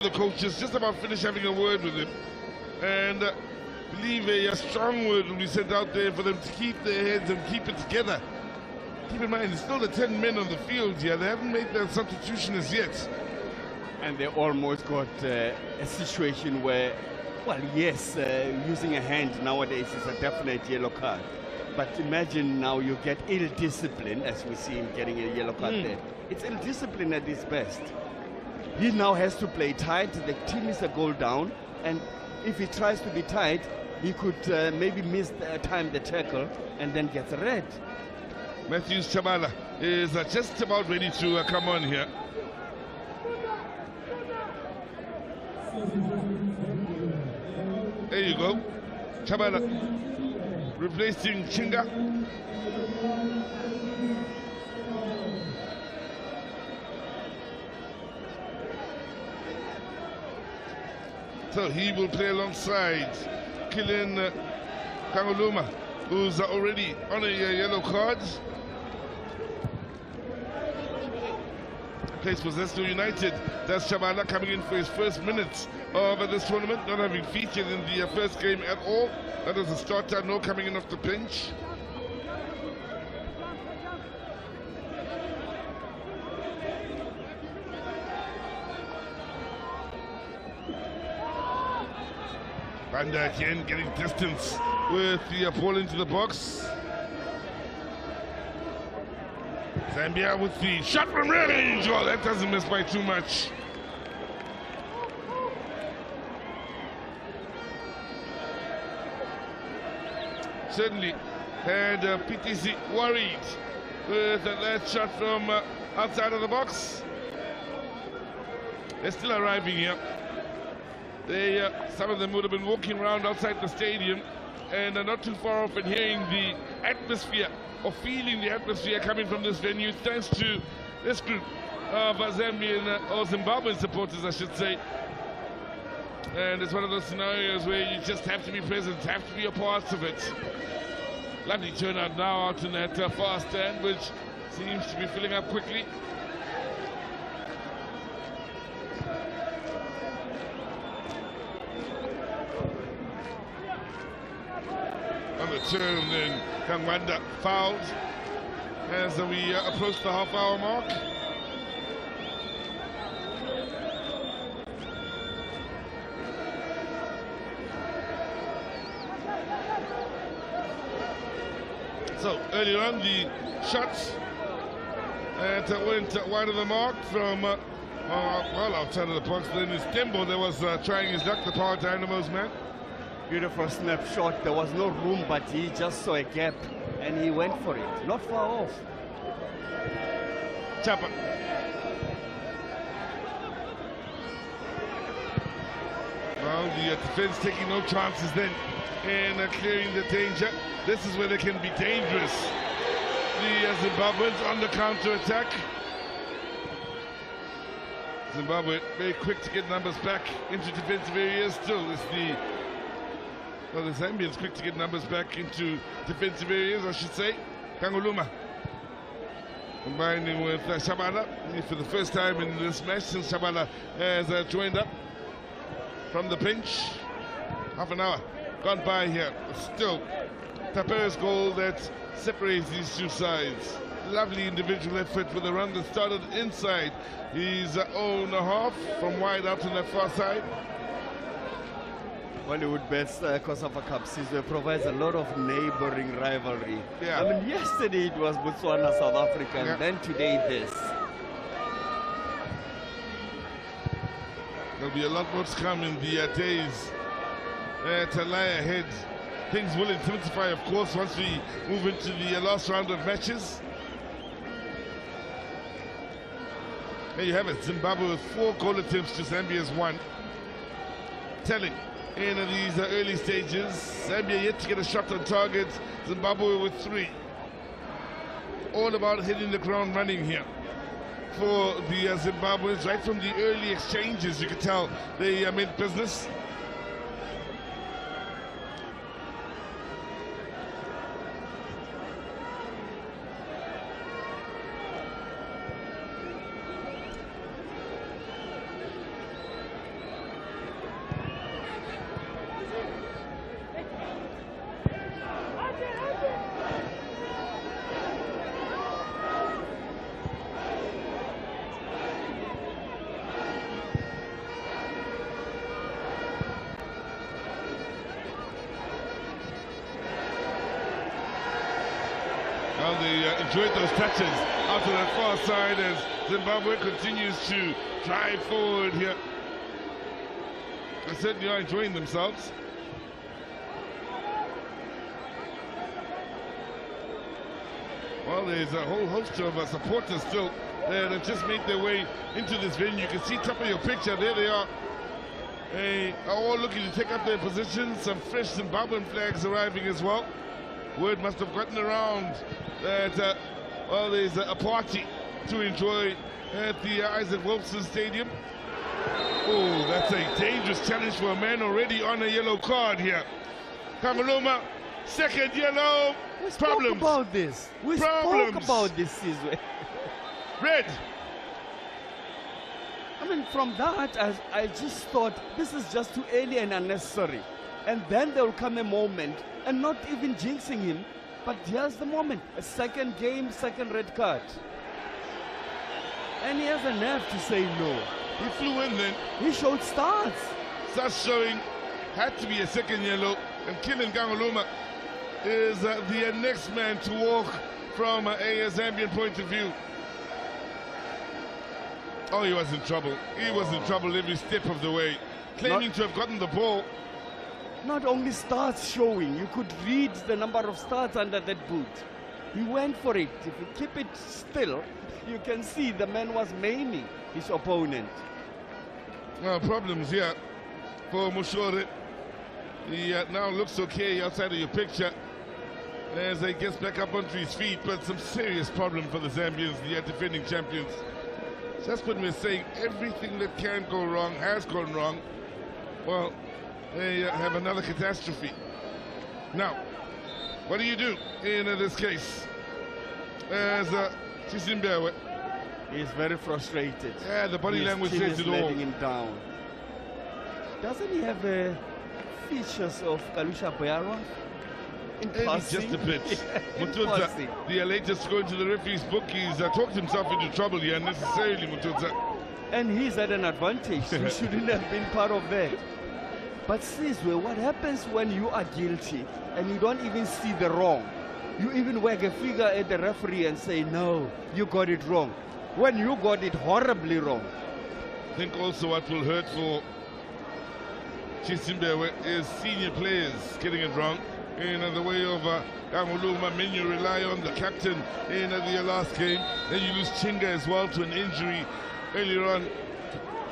The coaches just about finished having a word with him, and believe a strong word will be sent out there for them to keep their heads and keep it together. Keep in mind, it's still the 10 men on the field here. They haven't made their substitution as yet. And they almost got a situation where, well, yes, using a hand nowadays is a definite yellow card. But imagine now you get ill-discipline, as we see him getting a yellow card there. It's ill-discipline at its best. He now has to play tight. The team is a goal down, and if he tries to be tight, he could maybe miss time the tackle and then get red. Matthews Chabala is just about ready to come on here. There you go. Chabala replacing Chinga. So he will play alongside Kylian Kangoluma, who's already on a yellow card. Plays for Zesto United. That's Chabala coming in for his first minutes of this tournament, not having featured in the first game at all. That was a starter, no coming in off the bench. Banda again getting distance with the ball into the box. Zambia with the shot from range. Oh, that doesn't miss by too much. Certainly had PTC worried with that shot from outside of the box. They're still arriving here. Some of them would have been walking around outside the stadium and are not too far off and hearing the atmosphere or feeling the atmosphere coming from this venue, thanks to this group of Zambian or Zimbabwean supporters, I should say. And it's one of those scenarios where you just have to be present, have to be a part of it. Lovely turnout now out in that far stand, which seems to be filling up quickly. On the turn, then Kangwanda fouled as we approach the half-hour mark. So earlier on, the shots went wide of the mark from well outside of the box. Then in Stembo, there was trying his luck, the Power Dynamos man. Beautiful snapshot. There was no room, but he just saw a gap and he went for it. Not far off. Chapa. Well, the defense taking no chances then in clearing the danger. This is where they can be dangerous. The Zimbabweans on the counter-attack. Zimbabwe very quick to get numbers back into defensive areas. Still, it's the Zambians quick to get numbers back into defensive areas, I should say. Kangoluma combining with Chabala for the first time in this match since Chabala has joined up from the bench. Half an hour gone by here. Still, Tapere's goal that separates these two sides. Lovely individual effort with a run that started inside his own half from wide out on that far side. Hollywood Bets COSAFA Cup season provides a lot of neighboring rivalry. Yeah. I mean, yesterday it was Botswana, South Africa, and then today this. There'll be a lot more to come in the days to lie ahead. Things will intensify, of course, once we move into the last round of matches. There you have it, Zimbabwe with 4 goal attempts to Zambia's 1. Telling in these early stages, Zambia yet to get a shot on target, Zimbabwe with 3. All about hitting the ground running here for the Zimbabweans. Right from the early exchanges, you could tell they made business. Well, they enjoyed those touches out to that far side as Zimbabwe continues to drive forward here. They certainly are enjoying themselves. Well, there's a whole host of supporters still that have just made their way into this venue. You can see top of your picture, there they are. They are all looking to take up their positions. Some fresh Zimbabwean flags arriving as well. Word must have gotten around that, well, there's a party to enjoy at the Isaac Wilson Stadium. Oh, that's a dangerous challenge for a man already on a yellow card here. Kanguluma, second yellow. We spoke about this. We spoke about this, Sizwe. Red. I mean, from that, I just thought this is just too early and unnecessary. And then there will come a moment, and not even jinxing him, but here's the moment. A second game, second red card. And he has a nerve to say no. He flew in then. He showed starts. Starts showing. Had to be a second yellow. And Killen Kanguluma is the next man to walk from a Zambian point of view. Oh, he was in trouble. He was in trouble every step of the way. Claiming to have gotten the ball. Not only starts showing, you could read the number of starts under that boot. He went for it. If you keep it still, you can see the man was maiming his opponent. Problems here for Mushore. He now looks okay outside of your picture as he gets back up onto his feet, but some serious problem for the Zambians, the defending champions. Just when we're saying everything that can go wrong has gone wrong, well, they have another catastrophe. Now, what do you do in this case? As Zimbabwe, he's very frustrated. Yeah, the body language says it all. Letting him down. Doesn't he have features of Kalusha Boyarwa? Just a bit. Mututsa, the latest going to the referee's book, he's talked himself into trouble here unnecessarily, Mututsa. And he's at an advantage. He shouldn't have been part of that. But Sizwe, what happens when you are guilty and you don't even see the wrong? You even wag a finger at the referee and say, no, you got it wrong. When you got it horribly wrong. I think also what will hurt for Zimbabwe is senior players getting it wrong. In the way of Kanguluma, men you rely on the captain in the last game. Then you lose Chinga as well to an injury earlier on.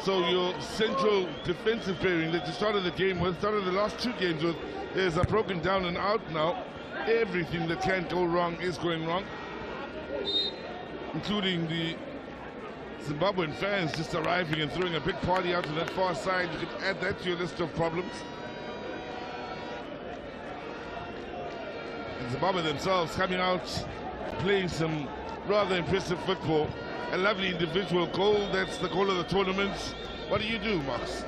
So your central defensive pairing that you started the game with, started the last two games with, is broken down and out now. Everything that can go wrong is going wrong, including the Zimbabwean fans just arriving and throwing a big party out to that far side. You could add that to your list of problems. And Zimbabwe themselves coming out, playing some rather impressive football. A lovely individual goal, that's the goal of the tournament. What do you do, Max?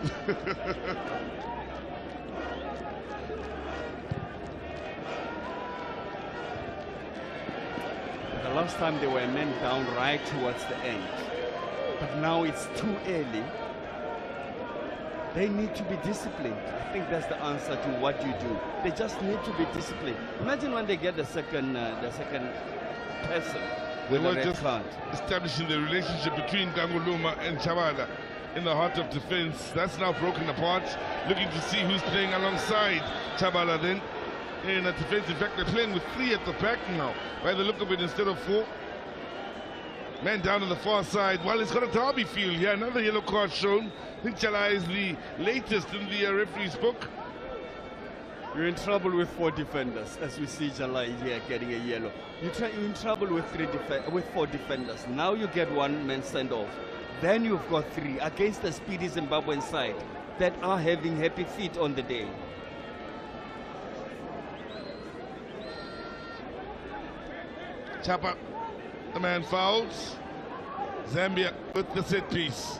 The last time they were men down right towards the end. But now it's too early. They need to be disciplined. I think that's the answer to what you do. They just need to be disciplined. Imagine when they get the second person. They were just establishing the relationship between Kanguluma and Chabala in the heart of defense. That's now broken apart. Looking to see who's playing alongside Chabala then in a defense. In fact, they're playing with 3 at the back now, by the look of it, instead of 4. Man down on the far side. Well, it's got a derby feel here. Another yellow card shown. I think Chala is the latest in the referee's book. You're in trouble with 4 defenders, as we see Chala here getting a yellow. You're in trouble with 4 defenders. Now you get 1 man send off. Then you've got 3 against the speedy Zimbabwean side that are having happy feet on the day. Chapa, the man fouls. Zambia with the set piece.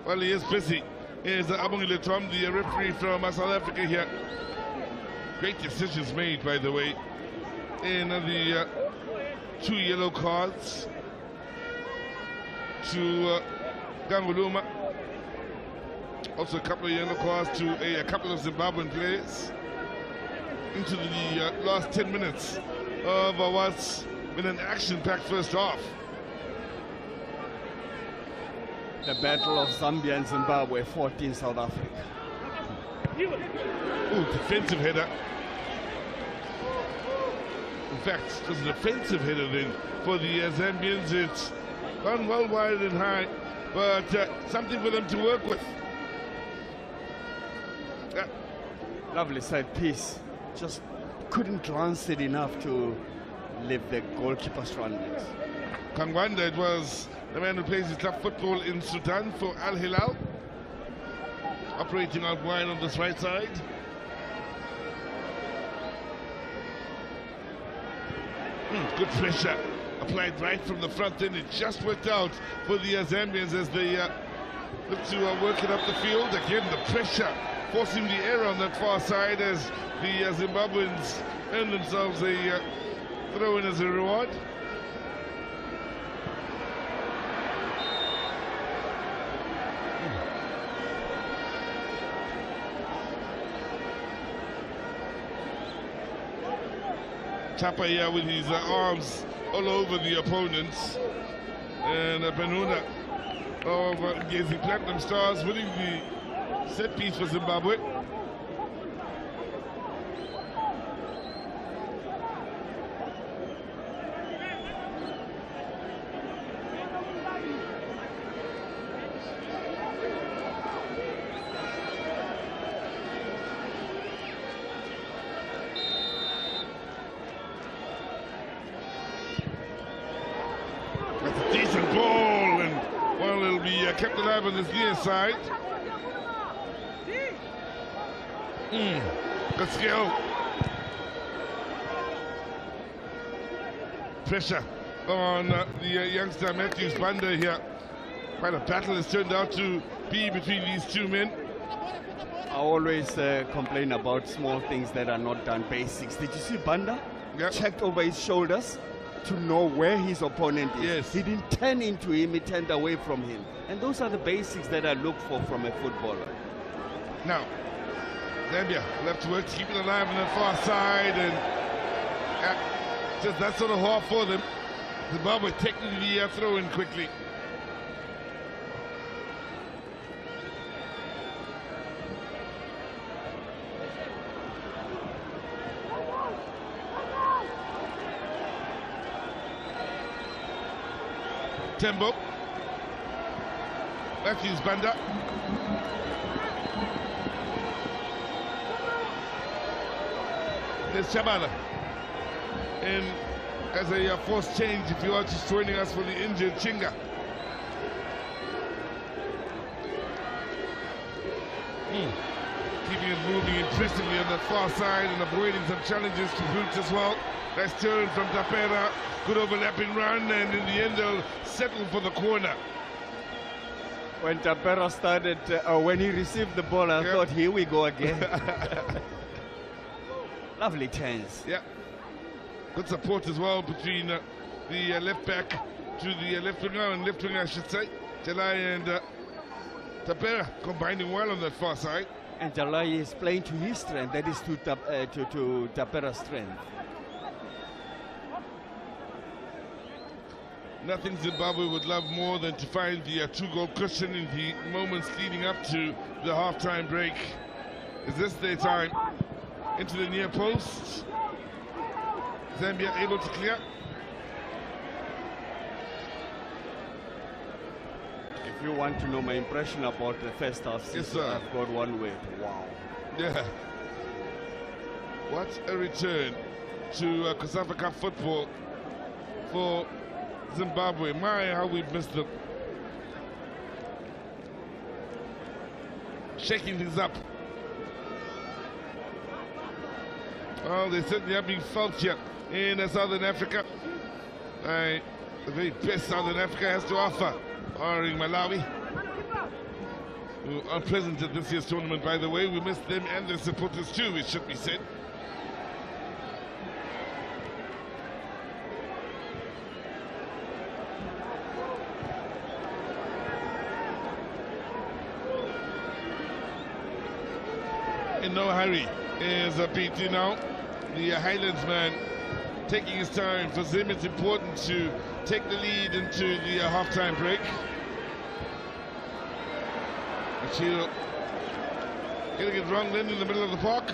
Well, he is busy. Here's Abongile Tom, the referee from South Africa here. Great decisions made, by the way, in the 2 yellow cards to Kanguluma. Also a couple of yellow cards to a couple of Zimbabwean players into the last 10 minutes of what's with an action-packed first half. The battle of Zambia and Zimbabwe fought in South Africa. Ooh, defensive header. In fact, it was an offensive header then for the Zambians. It's gone well wide and high, but something for them to work with. Lovely side piece. Just couldn't glance it enough to leave the goalkeeper stranded. Kangwanda, it was the man who plays his club football in Sudan for Al Hilal, operating out wide on this right side. Good pressure applied right from the front end. It just worked out for the Zambians as they look to work it up the field. Again, the pressure forcing the error on that far side as the Zimbabweans earn themselves a throw-in as a reward. Tapa here with his arms all over the opponents, and Benuna of Gezi Platinum Stars winning the set piece for Zimbabwe. That's a decent ball, and well, it'll be kept alive on this near side. Good skill. Pressure on the youngster Matthews Banda here. Quite a battle has turned out to be between these two men. I always complain about small things that are not done, basics. Did you see Banda? Yep. Checked over his shoulders to know where his opponent is. Yes. He didn't turn into him, he turned away from him. And those are the basics that I look for from a footballer. Now, Zambia left to work to keep it alive on the far side, and just that sort of half for them. Zimbabwe taking the throw in quickly. Tembo. Matthews Banda. There's Chabala. And as a forced change, if you are just joining us for the injured Chinga. Keeping it moving impressively on that far side and avoiding some challenges to Boots as well. Nice turn from Tapera. Good overlapping run, and in the end they'll settle for the corner. When Tapera started, when he received the ball, I thought, here we go again. Lovely turns. Yeah. Good support as well between the left back to the left winger, I should say. Jalai and Tapera combining well on that far side. And Jalai is playing to his strength, that is to Tapera's strength. Nothing Zimbabwe would love more than to find the two-goal cushion in the moments leading up to the half-time break. Is this their time? Into the near post. Zambia able to clear. If you want to know my impression about the first half season, yes, sir. I've got one word. Wow. Yeah. What a return to COSAFA Cup football for Zimbabwe. My, how we've missed them. Shaking things up. Well, they certainly are being felt here in Southern Africa. The very best Southern Africa has to offer, barring Malawi, who are present at this year's tournament, by the way. We missed them and their supporters too, it should be said. In no hurry is PT now. The Highlands man taking his time. For Zim, it's important to take the lead into the half-time break. Achiro getting it wrong then in the middle of the park.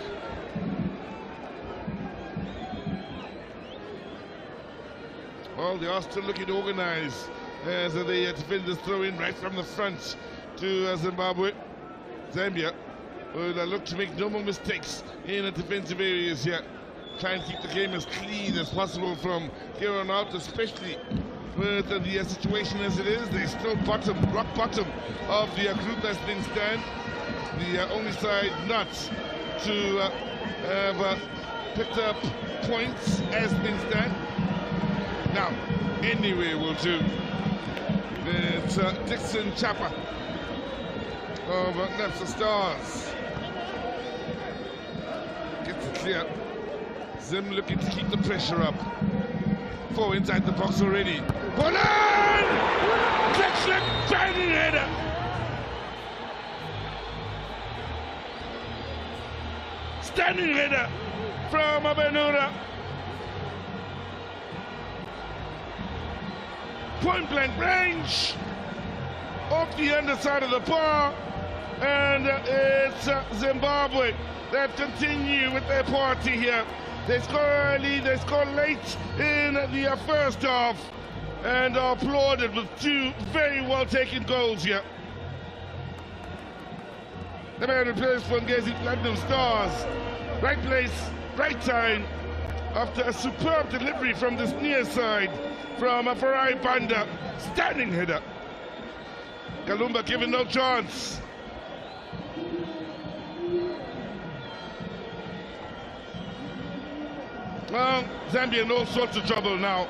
Well, they are still looking to organize as the defenders throw in right from the front to Zimbabwe. Zambia will look to make no more mistakes in the defensive areas here. Try and keep the game as clean as possible from here on out, especially with the situation as it is. They're still rock bottom of the group as things stand. The only side not to have picked up points as things stand. Now, anyway, will do. It's Dixon Chapa of Napsa Stars. Gets it clear. Zim looking to keep the pressure up. 4 inside the box already. Poland! Excellent banging header. Standing header from Benura. Point blank range off the underside of the bar, and it's Zimbabwe that continue with their party here. They score early, they score late in the first half, and are applauded with 2 very well taken goals here. The man who plays for Ngezi Platinum Stars, right place, right time, after a superb delivery from this near side from Farai Banda. Standing header. Kalumba given no chance. Well, Zambia in all sorts of trouble now.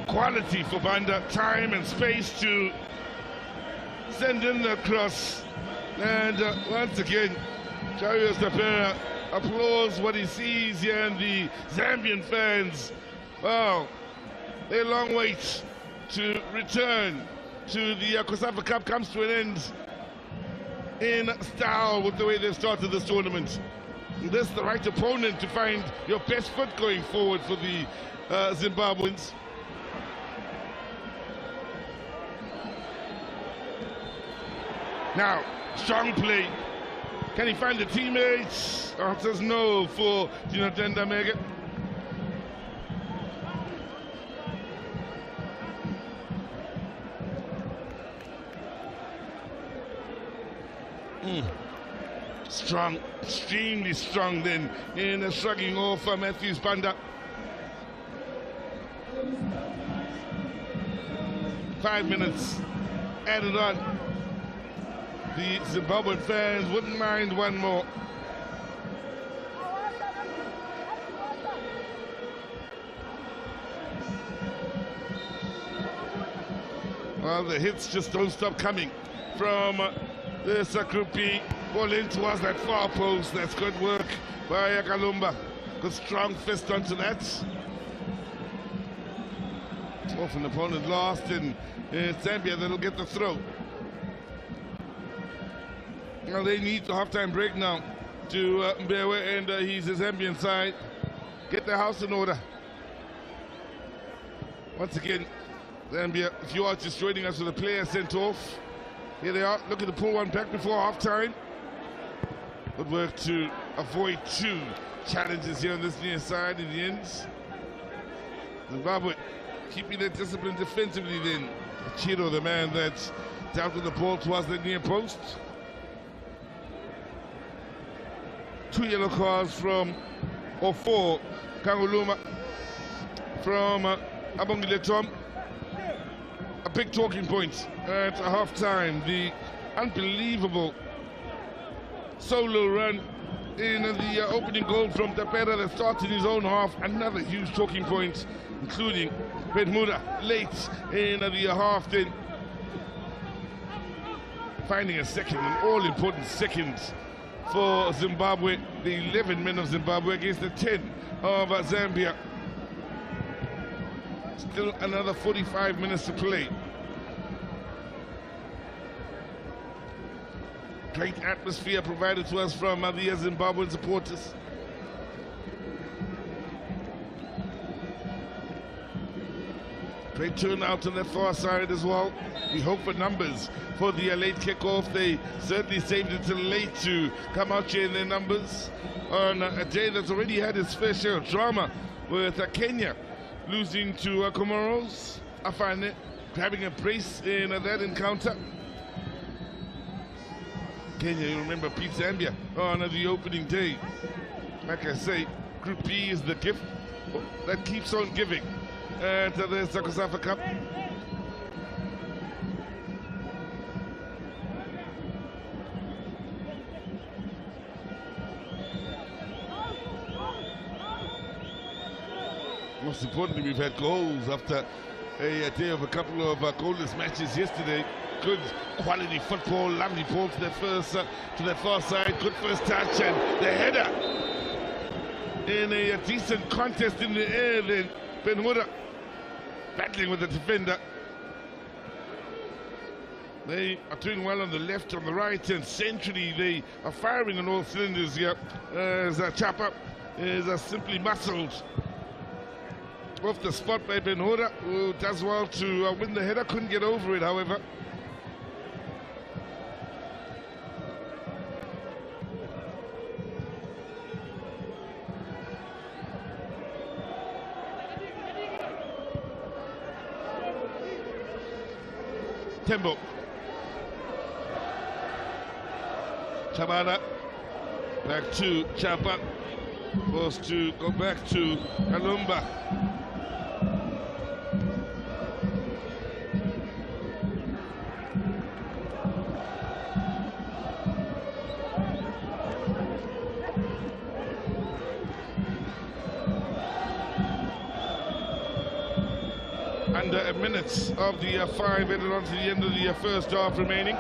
Quality for Banda, time and space to send in the cross. And once again, Charios Tapera applauds what he sees here, and the Zambian fans, well, their long wait to return to the COSAFA Cup comes to an end in style with the way they've started this tournament. This is the right opponent to find your best foot going forward for the Zimbabweans. Now, strong play. Can he find the teammates? Answers no for Jonathan Damege. Strong, extremely strong then in shrugging off Matthews Banda. 5 minutes added on. The Zimbabwean fans wouldn't mind one more. Well, the hits just don't stop coming from this Group B. Ball in towards that far post. That's good work by Kalumba. Good strong fist onto that. Off an opponent lost, and Zambia that'll get the throw. Well, they need the half-time break now to Mbewe and his Zambian side get their house in order. Once again, Zambia, if you are just joining us with a player sent off, here they are looking to pull one back before half-time. Good work to avoid 2 challenges here on this near side in the ends. Zimbabwe keeping their discipline defensively then. Chiro, the man that dealt with the ball towards the near post. 2 yellow cards from, or 4, Kanguluma from Abongile Tom. A big talking point at half-time. The unbelievable solo run in the opening goal from Tapera that starts in his own half. Another huge talking point, including Bedmuda late in the half, then finding a second, an all-important second for Zimbabwe, the 11 men of Zimbabwe against the 10 of Zambia. Still another 45 minutes to play. Great atmosphere provided to us from the Zimbabwean supporters. Great turnout on the far side as well. We hope for numbers for the late kickoff. They certainly saved it till late to come out here in their numbers on a day that's already had its fair share of drama with Kenya losing to Comoros. Afane grabbing a brace in that encounter. Kenya, you remember, beat Zambia on the opening day. Like I say, Group B is the gift that keeps on giving at the COSAFA Cup. Most importantly, we've had goals after a day of a couple of goalless matches yesterday. Good quality football, lovely ball to the far side, good first touch, and the header in a decent contest in the air. Then Ben Hura battling with the defender. They are doing well on the left, on the right, and centrally they are firing on all cylinders here. As Chapa is simply muscled off the spot by Ben Hura, who does well to win the header. Couldn't get over it, however. Tembo. Chabana. Back to Chapa. Forced to go back to Kalumba. Under a minute of the 5 ended on to the end of the first half remaining.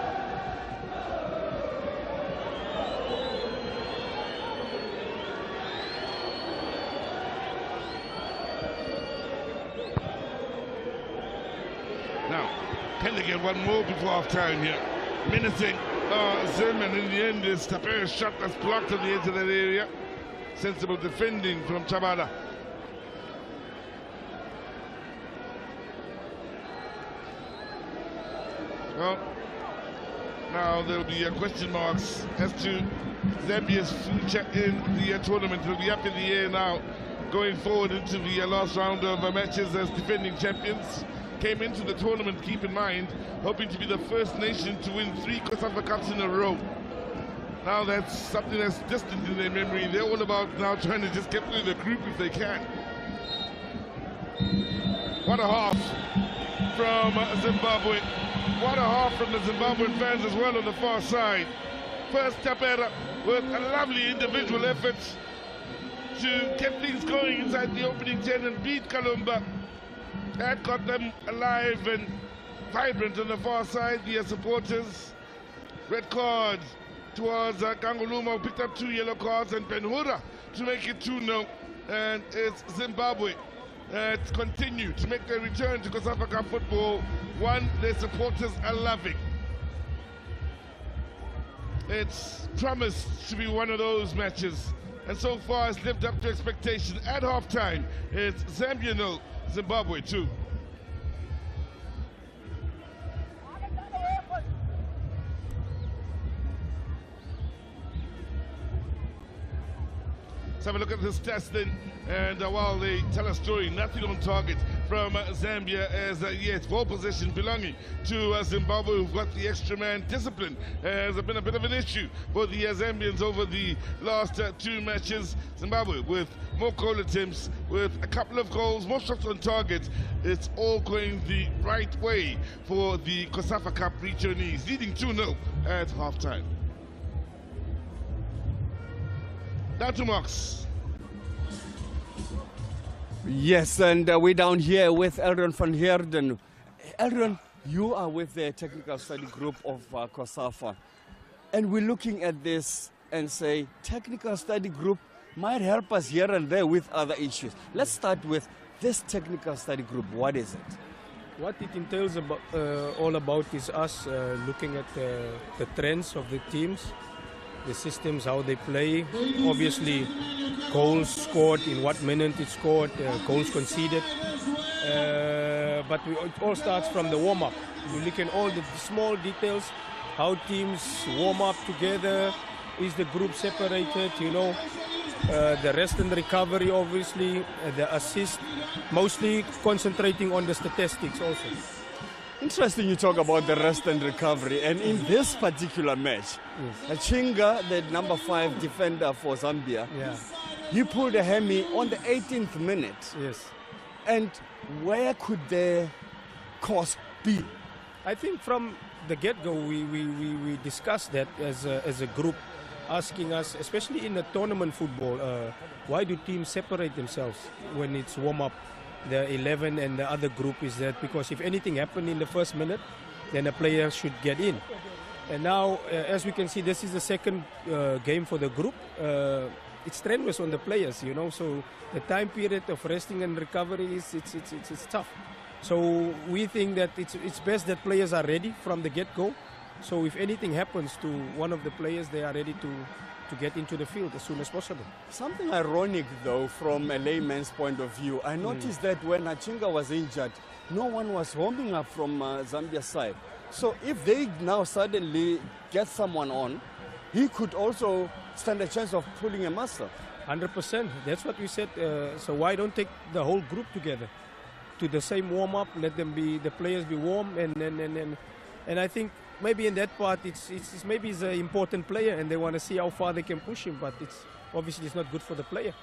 Now, can they get one more before half time here? Menacing Zim, and in the end is Tapere's shot that's blocked on the edge of that area. Sensible defending from Chabada. Well, now there'll be question marks as to Zambia's future in the tournament. It'll be up in the air now, going forward into the last round of matches as defending champions. Came into the tournament, keep in mind, hoping to be the first nation to win 3 COSAFA Cups in a row. Now that's something that's distant in their memory. They're all about now trying to just get through the group if they can. What a half from Zimbabwe. What a half from the Zimbabwean fans as well on the far side. First Tapera with a lovely individual effort to get things going inside the opening 10 and beat Kalumba. That got them alive and vibrant on the far side. The supporters. Red card towards Kanguluma, who picked up 2 yellow cards, and Ben Hura to make it 2-0. And it's Zimbabwe that continue to make their return to COSAFA Cup football. One their supporters are loving. It's promised to be one of those matches, and so far it's lived up to expectation. At halftime, it's Zambia 0, Zimbabwe 2. Let's have a look at the stats then, and while they tell a story, nothing on target from Zambia as yet. Ball possession belonging to Zimbabwe, who've got the extra man. Discipline has been a bit of an issue for the Zambians over the last 2 matches. Zimbabwe with more goal attempts, with a couple of goals, more shots on target. It's all going the right way for the COSAFA Cup returnees, leading 2-0 at halftime. Down to Mox. Yes, and we're down here with Eldron van Heerden. Eldron, you are with the technical study group of COSAFA, and we're looking at this and say technical study group might help us here and there with other issues. Let's start with this technical study group. What is it? What it entails all about is us looking at the trends of the teams, the systems, how they play. Obviously, goals scored, in what minute it's scored, goals conceded. but it all starts from the warm-up. You look at all the small details, how teams warm up together, is the group separated, you know, the rest and recovery, obviously, the assist, mostly concentrating on the statistics also. Interesting you talk about the rest and recovery. And in this particular match, Chinga, the number 5 defender for Zambia, he pulled a hammy on the 18th minute. Yes. And where could the cause be? I think from the get-go, we discussed that as a group, asking us, especially in the tournament football, why do teams separate themselves when it's warm-up? The 11 and the other group is that because if anything happened in the first minute, then a player should get in. And now, as we can see, this is the second game for the group. It's strenuous on the players, you know, so the time period of resting and recovery it's tough. So we think that it's best that players are ready from the get-go. So if anything happens to one of the players, they are ready to get into the field as soon as possible. Something ironic, though, from a layman's point of view. I noticed that when Achinga was injured, no one was warming up from Zambia's side. So if they now suddenly get someone on, he could also stand a chance of pulling a muscle. 100%. That's what we said. So why don't take the whole group together to the same warm-up? Let them be, the players be warm, and I think maybe in that part it's maybe he's an important player and they want to see how far they can push him, but it's obviously it's not good for the player.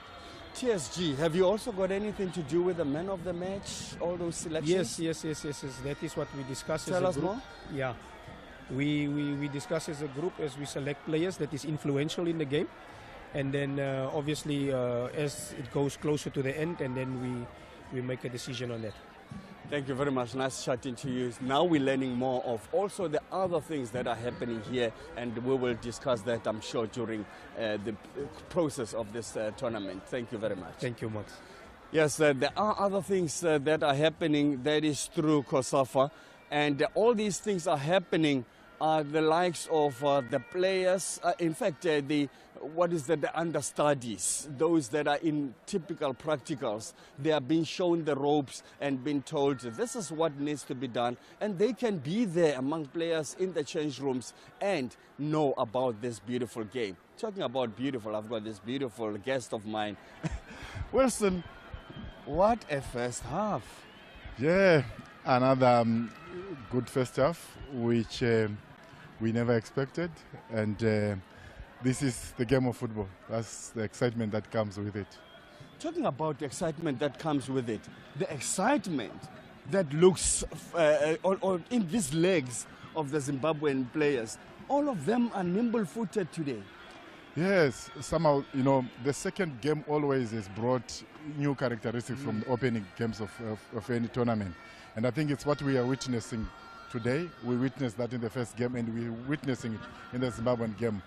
TSG, have you also got anything to do with the man of the match, all those selections? Yes. That is what we discuss as Tell a us group. more. Yeah, we discuss as a group as we select players that is influential in the game, and then obviously as it goes closer to the end, and then we make a decision on that. Thank you very much. Nice chatting to you. Now we're learning more of also the other things that are happening here, and we will discuss that, I'm sure, during the process of this tournament. Thank you very much. Thank you, Max. Yes, there are other things that are happening. That is through COSAFA, and all these things are happening. The likes of the players, in fact, the understudies, those that are in typical practicals, they are being shown the ropes and being told this is what needs to be done, and they can be there among players in the change rooms and know about this beautiful game. Talking about beautiful, I've got this beautiful guest of mine. Wilson, what a first half. Yeah, another good first half, which we never expected, and this is the game of football. That's the excitement that comes with it. Talking about the excitement that comes with it, the excitement that looks in these legs of the Zimbabwean players, all of them are nimble-footed today. Yes, somehow, you know, the second game always has brought new characteristics from the opening games of any tournament. And I think it's what we are witnessing today. We witnessed that in the first game, and we're witnessing it in the Zimbabwean game.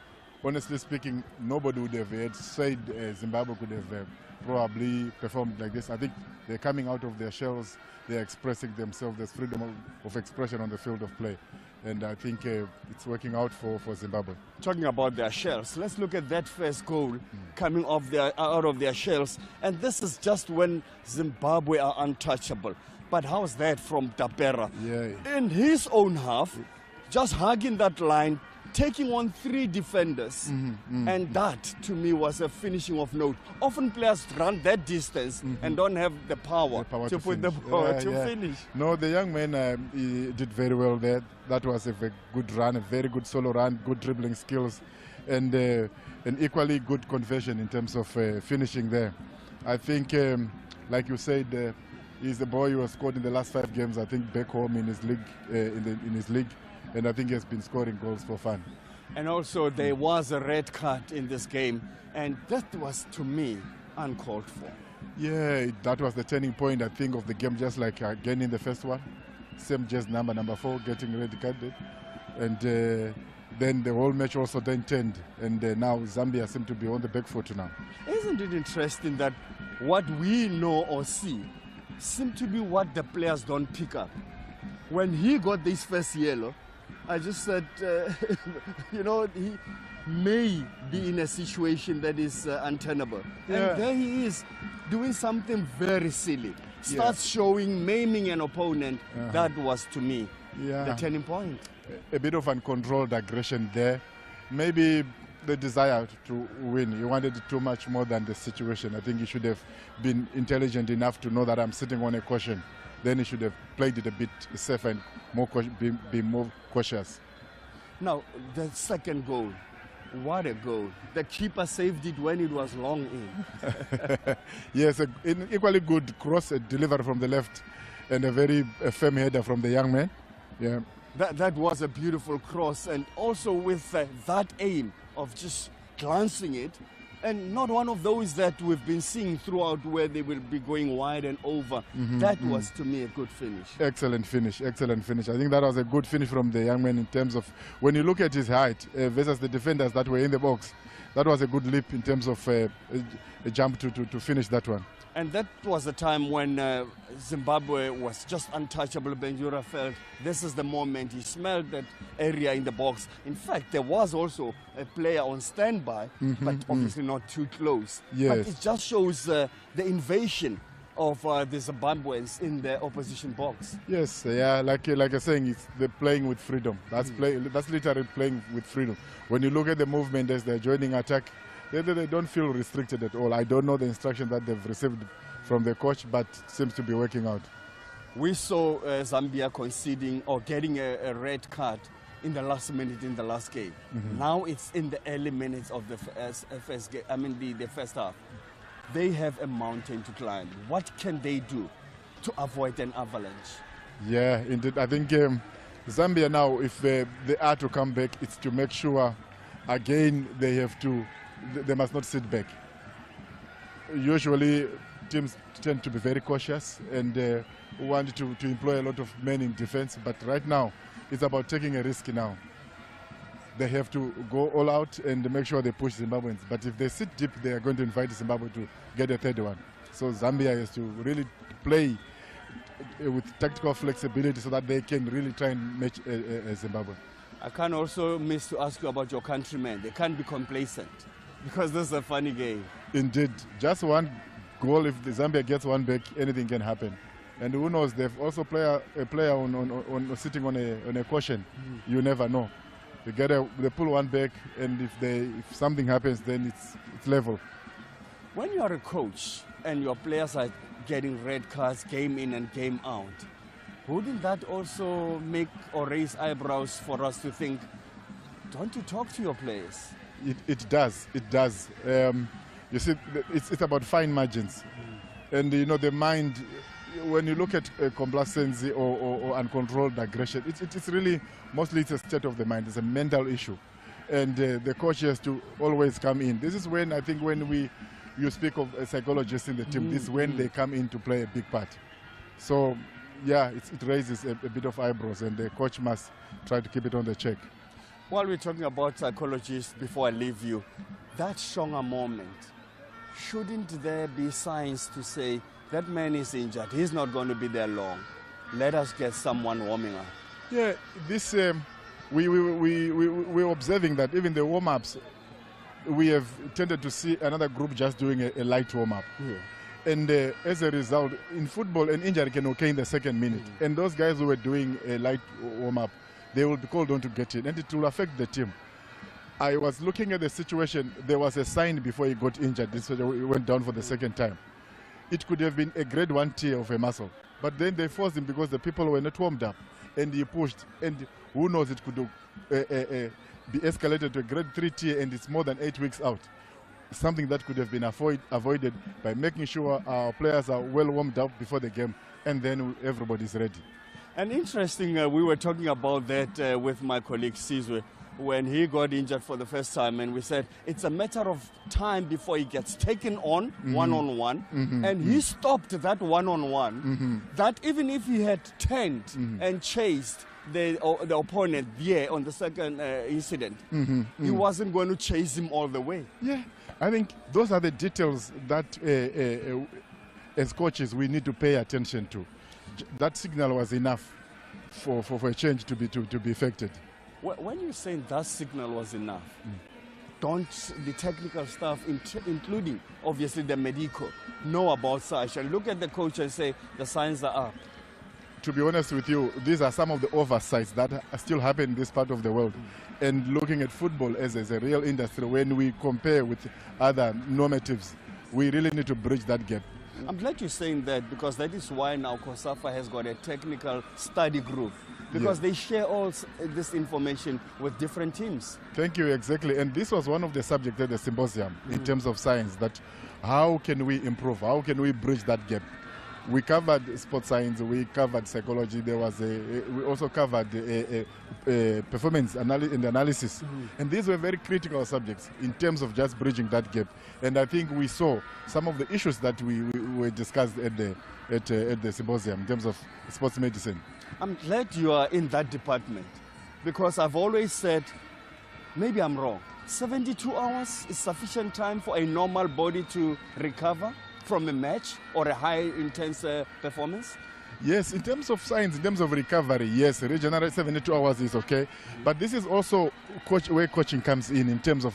Honestly speaking, nobody would have said Zimbabwe could have probably performed like this. I think they're coming out of their shells, they're expressing themselves, there's freedom of expression on the field of play. And I think it's working out for Zimbabwe. Talking about their shells, let's look at that first goal coming out of their shells. And this is just when Zimbabwe are untouchable. But how's that from Tapera? Yeah. In his own half, just hugging that line, taking on 3 defenders. And that, to me, was a finishing of note. Often players run that distance and don't have the power to put the ball to finish. No, the young man he did very well there. That was a very good run, a very good solo run, good dribbling skills, and an equally good conversion in terms of finishing there. I think, like you said, he's the boy who has scored in the last 5 games, I think, back home in his league, in his league. And I think he has been scoring goals for fun. And also there was a red card in this game, and that was, to me, uncalled for. Yeah, that was the turning point, I think, of the game, just like again in the first one. Same just number 4 getting red carded. And then the whole match also then turned, and now Zambia seem to be on the back foot now. Isn't it interesting that what we know or see seem to be what the players don't pick up? When he got this first yellow, I just said, you know, he may be in a situation that is untenable. Yeah. And there he is, doing something very silly. starts showing, maiming an opponent, that was to me the turning point. A bit of uncontrolled aggression there. Maybe the desire to win. He wanted too much more than the situation. I think he should have been intelligent enough to know that I'm sitting on a caution. Then he should have played it a bit safer and more be more cautious. Now, the second goal. What a goal. The keeper saved it when it was long in. Yes, an equally good cross, a delivery from the left, and a very firm header from the young man. Yeah. That was a beautiful cross, and also with that aim of just glancing it, and not one of those that we've been seeing throughout where they will be going wide and over. That was, to me, a good finish. Excellent finish, excellent finish. I think that was a good finish from the young man in terms of, when you look at his height versus the defenders that were in the box, that was a good leap in terms of a jump to finish that one. And that was a time when Zimbabwe was just untouchable. Benjura felt this is the moment. He smelled that area in the box. In fact, there was also a player on standby, but obviously not too close. Yes. But it just shows the invasion of the Zimbabweans in the opposition box. Yes, yeah, like I'm saying, it's the playing with freedom. That's that's literally playing with freedom. When you look at the movement as they're joining attack, they don't feel restricted at all. I don't know the instruction that they've received from the coach, but it seems to be working out. We saw Zambia conceding or getting a red card in the last minute in the last game. Now it's in the early minutes of the first game. I mean the first half. They have a mountain to climb. What can they do to avoid an avalanche? Yeah, indeed. I think Zambia now, if they are to come back, it's to make sure again they must not sit back. Usually teams tend to be very cautious and want to employ a lot of men in defense, but right now it's about taking a risk now. They have to go all out and make sure they push Zimbabweans. But if they sit deep, they are going to invite Zimbabwe to get a third one. So Zambia has to really play with tactical flexibility so that they can really try and match Zimbabwe. I can't also miss to ask you about your countrymen. They can't be complacent because this is a funny game. Indeed. Just one goal, if the Zambia gets one back, anything can happen. And who knows, they've also a player on sitting on a caution. You never know. They pull one back, and if something happens, then it's level. When you are a coach and your players are getting red cards game in and game out, wouldn't that also make or raise eyebrows for us to think, don't you talk to your players? It does. You see, it's about fine margins. And, the mind, when you look at complacency or uncontrolled aggression, it's really, mostly it's a state of the mind. It's a mental issue. And the coach has to always come in. This is when, I think, when you speak of a psychologist in the team, this is when they come in to play a big part. So, yeah, it raises a bit of eyebrows, and the coach must try to keep it on the check. While we're talking about psychologists, before I leave you, that Shonga moment, shouldn't there be signs to say, that man is injured, he's not going to be there long, let us get someone warming up? Yeah, this we're observing that even the warm-ups, we have tended to see another group just doing a light warm-up. Yeah. And as a result, in football, an injury can occur in the second minute. And those guys who were doing a light warm-up, they will be called on to get in, and it will affect the team. I was looking at the situation, there was a sign before he got injured. This was, he went down for the second time. It could have been a grade 1 tear of a muscle. But then they forced him because the people were not warmed up. And he pushed. And who knows, it could be escalated to a grade 3 tear, and it's more than 8 weeks out. Something that could have been avoided by making sure our players are well warmed up before the game, and then everybody's ready. And interesting, we were talking about that with my colleague Sizwe when he got injured for the first time, and we said it's a matter of time before he gets taken on one-on-one, and he stopped that one-on-one, that even if he had turned and chased the opponent there on the second incident, he wasn't going to chase him all the way. Yeah, I think those are the details that as coaches we need to pay attention to. That signal was enough for a change to be effected. When you're saying that signal was enough, don't the technical staff, including obviously the medical, know about such and look at the coach and say the signs are up? To be honest with you, these are some of the oversights that still happen in this part of the world. And looking at football as a real industry, when we compare with other normatives, we really need to bridge that gap. I'm glad you're saying that, because that is why now COSAFA has got a technical study group, because they share all this information with different teams. Thank you, exactly. And this was one of the subjects at the symposium in terms of science, that how can we improve, how can we bridge that gap? We covered sports science, we covered psychology, we also covered performance and analysis. And these were very critical subjects in terms of just bridging that gap. And I think we saw some of the issues that we discussed at the symposium in terms of sports medicine. I'm glad you are in that department, because I've always said, maybe I'm wrong, 72 hours is sufficient time for a normal body to recover from a match or a high intense performance? Yes, in terms of science, in terms of recovery, yes, regenerate 72 hours is okay. But this is also where coaching comes in terms of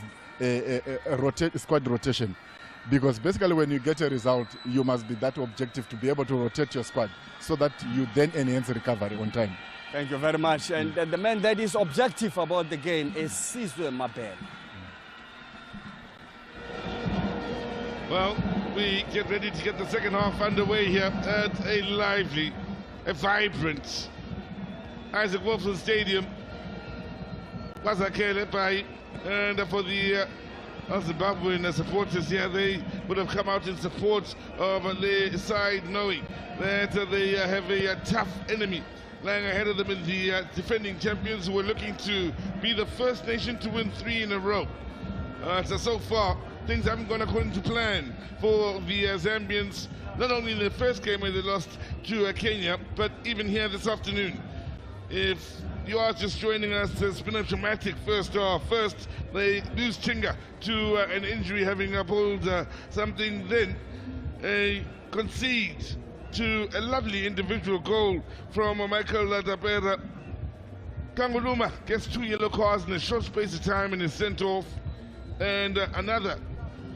squad rotation. Because basically when you get a result, you must be that objective to be able to rotate your squad so that you then enhance recovery on time. Thank you very much. And the man that is objective about the game is Sizwe Mabel. Well, we get ready to get the second half underway here at a lively, a vibrant Isaac Wilson Stadium. Wazakele Pai, and for the Zimbabwean supporters here, they would have come out in support of the side, knowing that they have a tough enemy lying ahead of them in the defending champions, who are looking to be the first nation to win 3 in a row. So far, things haven't gone according to plan for the Zambians, not only in the first game where they lost to Kenya, but even here this afternoon. If you are just joining us, it's been a dramatic first half. First, they lose Chinga to an injury, having pulled something, then concede to a lovely individual goal from Michael Latapera. Kanguluma gets 2 yellow cards in a short space of time and is sent off. And another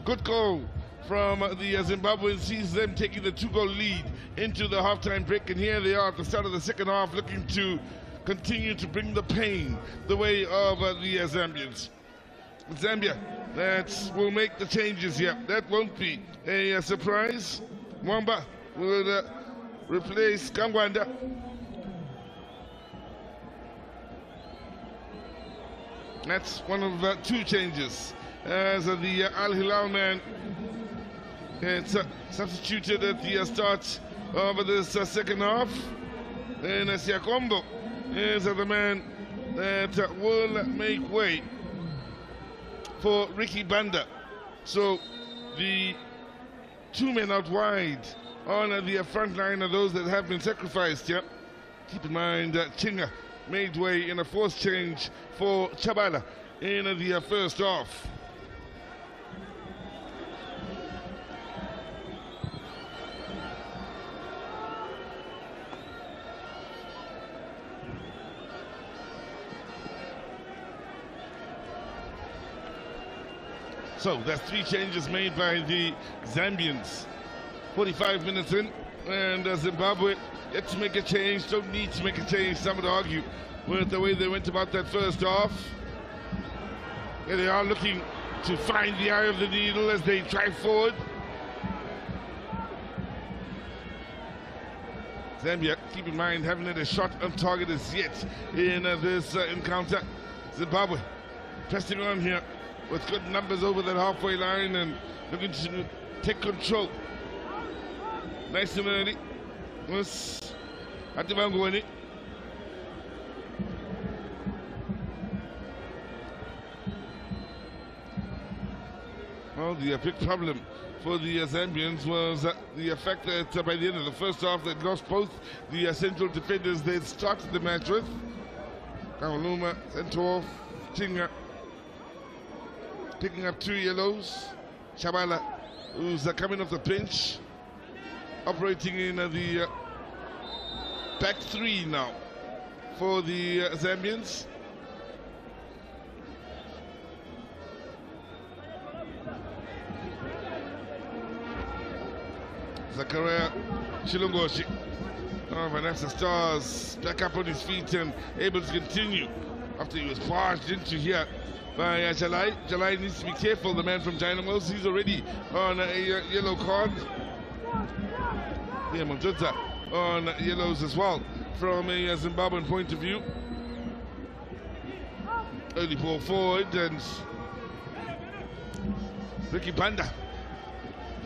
good goal from the Zimbabweans sees them taking the 2-goal lead into the halftime break. And here they are at the start of the second half, looking to continue to bring the pain the way of the Zambians. Zambia, that will make the changes here. That won't be a surprise. Mwamba will replace Kangwanda. That's one of 2 changes, as the Al Hilal man gets substituted at the start of this second half. And Siakombo is the man that will make way for Ricky Banda. So the 2 men out wide on the front line are those that have been sacrificed here. Keep in mind that Chinga made way in a forced change for Chabala in the first half. So that's 3 changes made by the Zambians. 45 minutes in, and Zimbabwe yet to make a change, don't need to make a change, some would argue, with the way they went about that first half. Here they are looking to find the eye of the needle as they drive forward. Zambia, keep in mind, haven't had a shot on target as yet in this encounter. Zimbabwe pressing on here with good numbers over that halfway line and looking to take control. Nice and early. Was Atibangwani. Well, the big problem for the Zambians was the fact that by the end of the first half they'd lost both the central defenders they'd started the match with. Kanguluma sent off, Chinga picking up 2 yellows. Chabala, who's coming off the bench, operating in the back 3 now for the Zambians. Zakaria Chilongoshi. Vanessa Stars back up on his feet and able to continue after he was barged into here by Jalai. Jalai needs to be careful, the man from Dynamos. He's already on a yellow card. Yeah, Monjota on yellows as well from a Zimbabwean point of view. Early ball forward and Ricky Banda.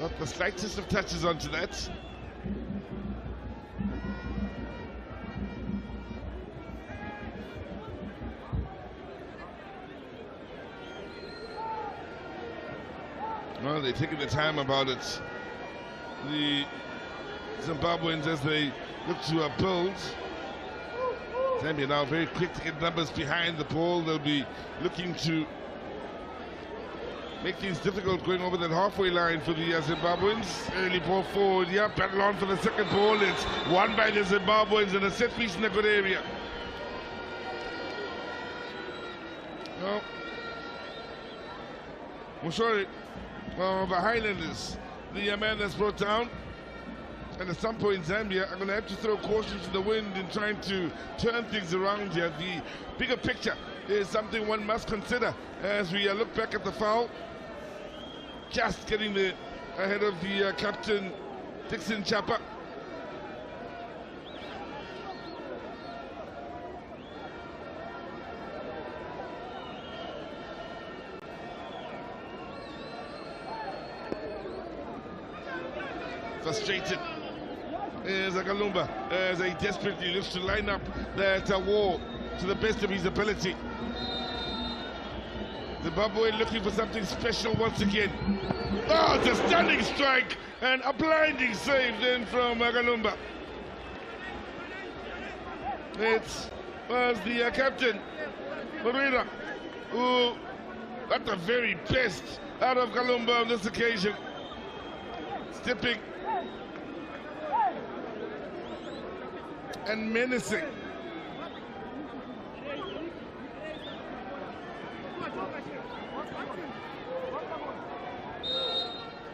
Not the slightest of touches onto that. Well, they're taking their time about it. The Zimbabweans, as they look to build. Zambia now very quick to get numbers behind the ball. They'll be looking to make things difficult going over that halfway line for the Zimbabweans. Early ball forward, yeah, battle on for the second ball. It's won by the Zimbabweans and a set piece in a good area. No. Mushori of the Highlanders, the man that's brought down. And at some point, Zambia are going to have to throw caution to the wind in trying to turn things around here. The bigger picture is something one must consider as we look back at the foul. Just getting ahead of the captain, Dixon Chapa. Frustrated is Akalumba as he desperately looks to line up that wall to the best of his ability. Zimbabwe looking for something special once again. Oh, it's a stunning strike and a blinding save then from Akalumba. It was the captain, Morena, who got the very best out of Kalumba on this occasion. Stepping and menacing.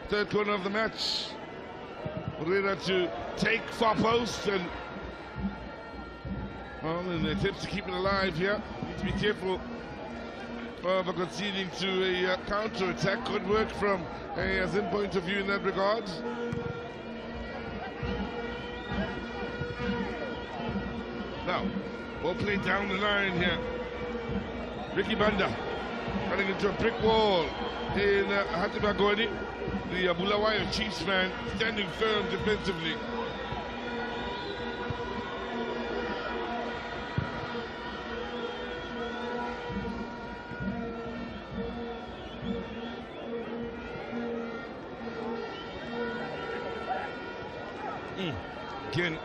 Third corner of the match. Morena to take far post and, well, in the attempts to keep it alive here, need to be careful of conceding to a counter attack. Could work from a Zim point of view in that regard. Now, ball played down the line here. Ricky Banda running into a brick wall in Hatibagoni. The Bulawayo Chiefs man standing firm defensively. Again,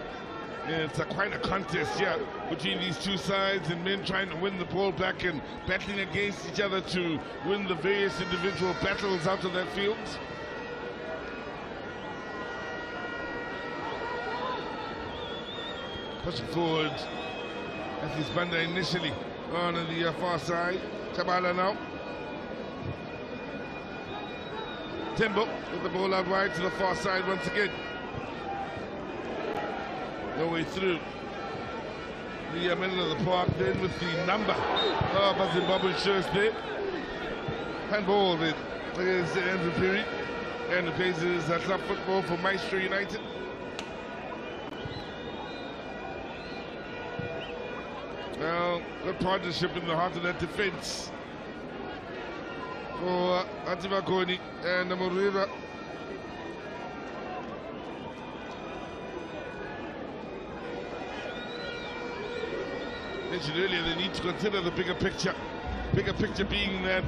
it's quite a contest here between these two sides, and men trying to win the ball back and battling against each other to win the various individual battles out of that field. Pushing forward, that is Banda initially on the far side. Tabala now. Tembo with the ball out wide to the far side once again. No way through the middle of the park then with the number of Zimbabwe shirts there. Handball then against Andrew Perry, and the places that's up football for Maestro United. Well, good partnership in the heart of that defense for Ativakoni and Morena. Mentioned earlier, they need to consider the bigger picture. Bigger picture being that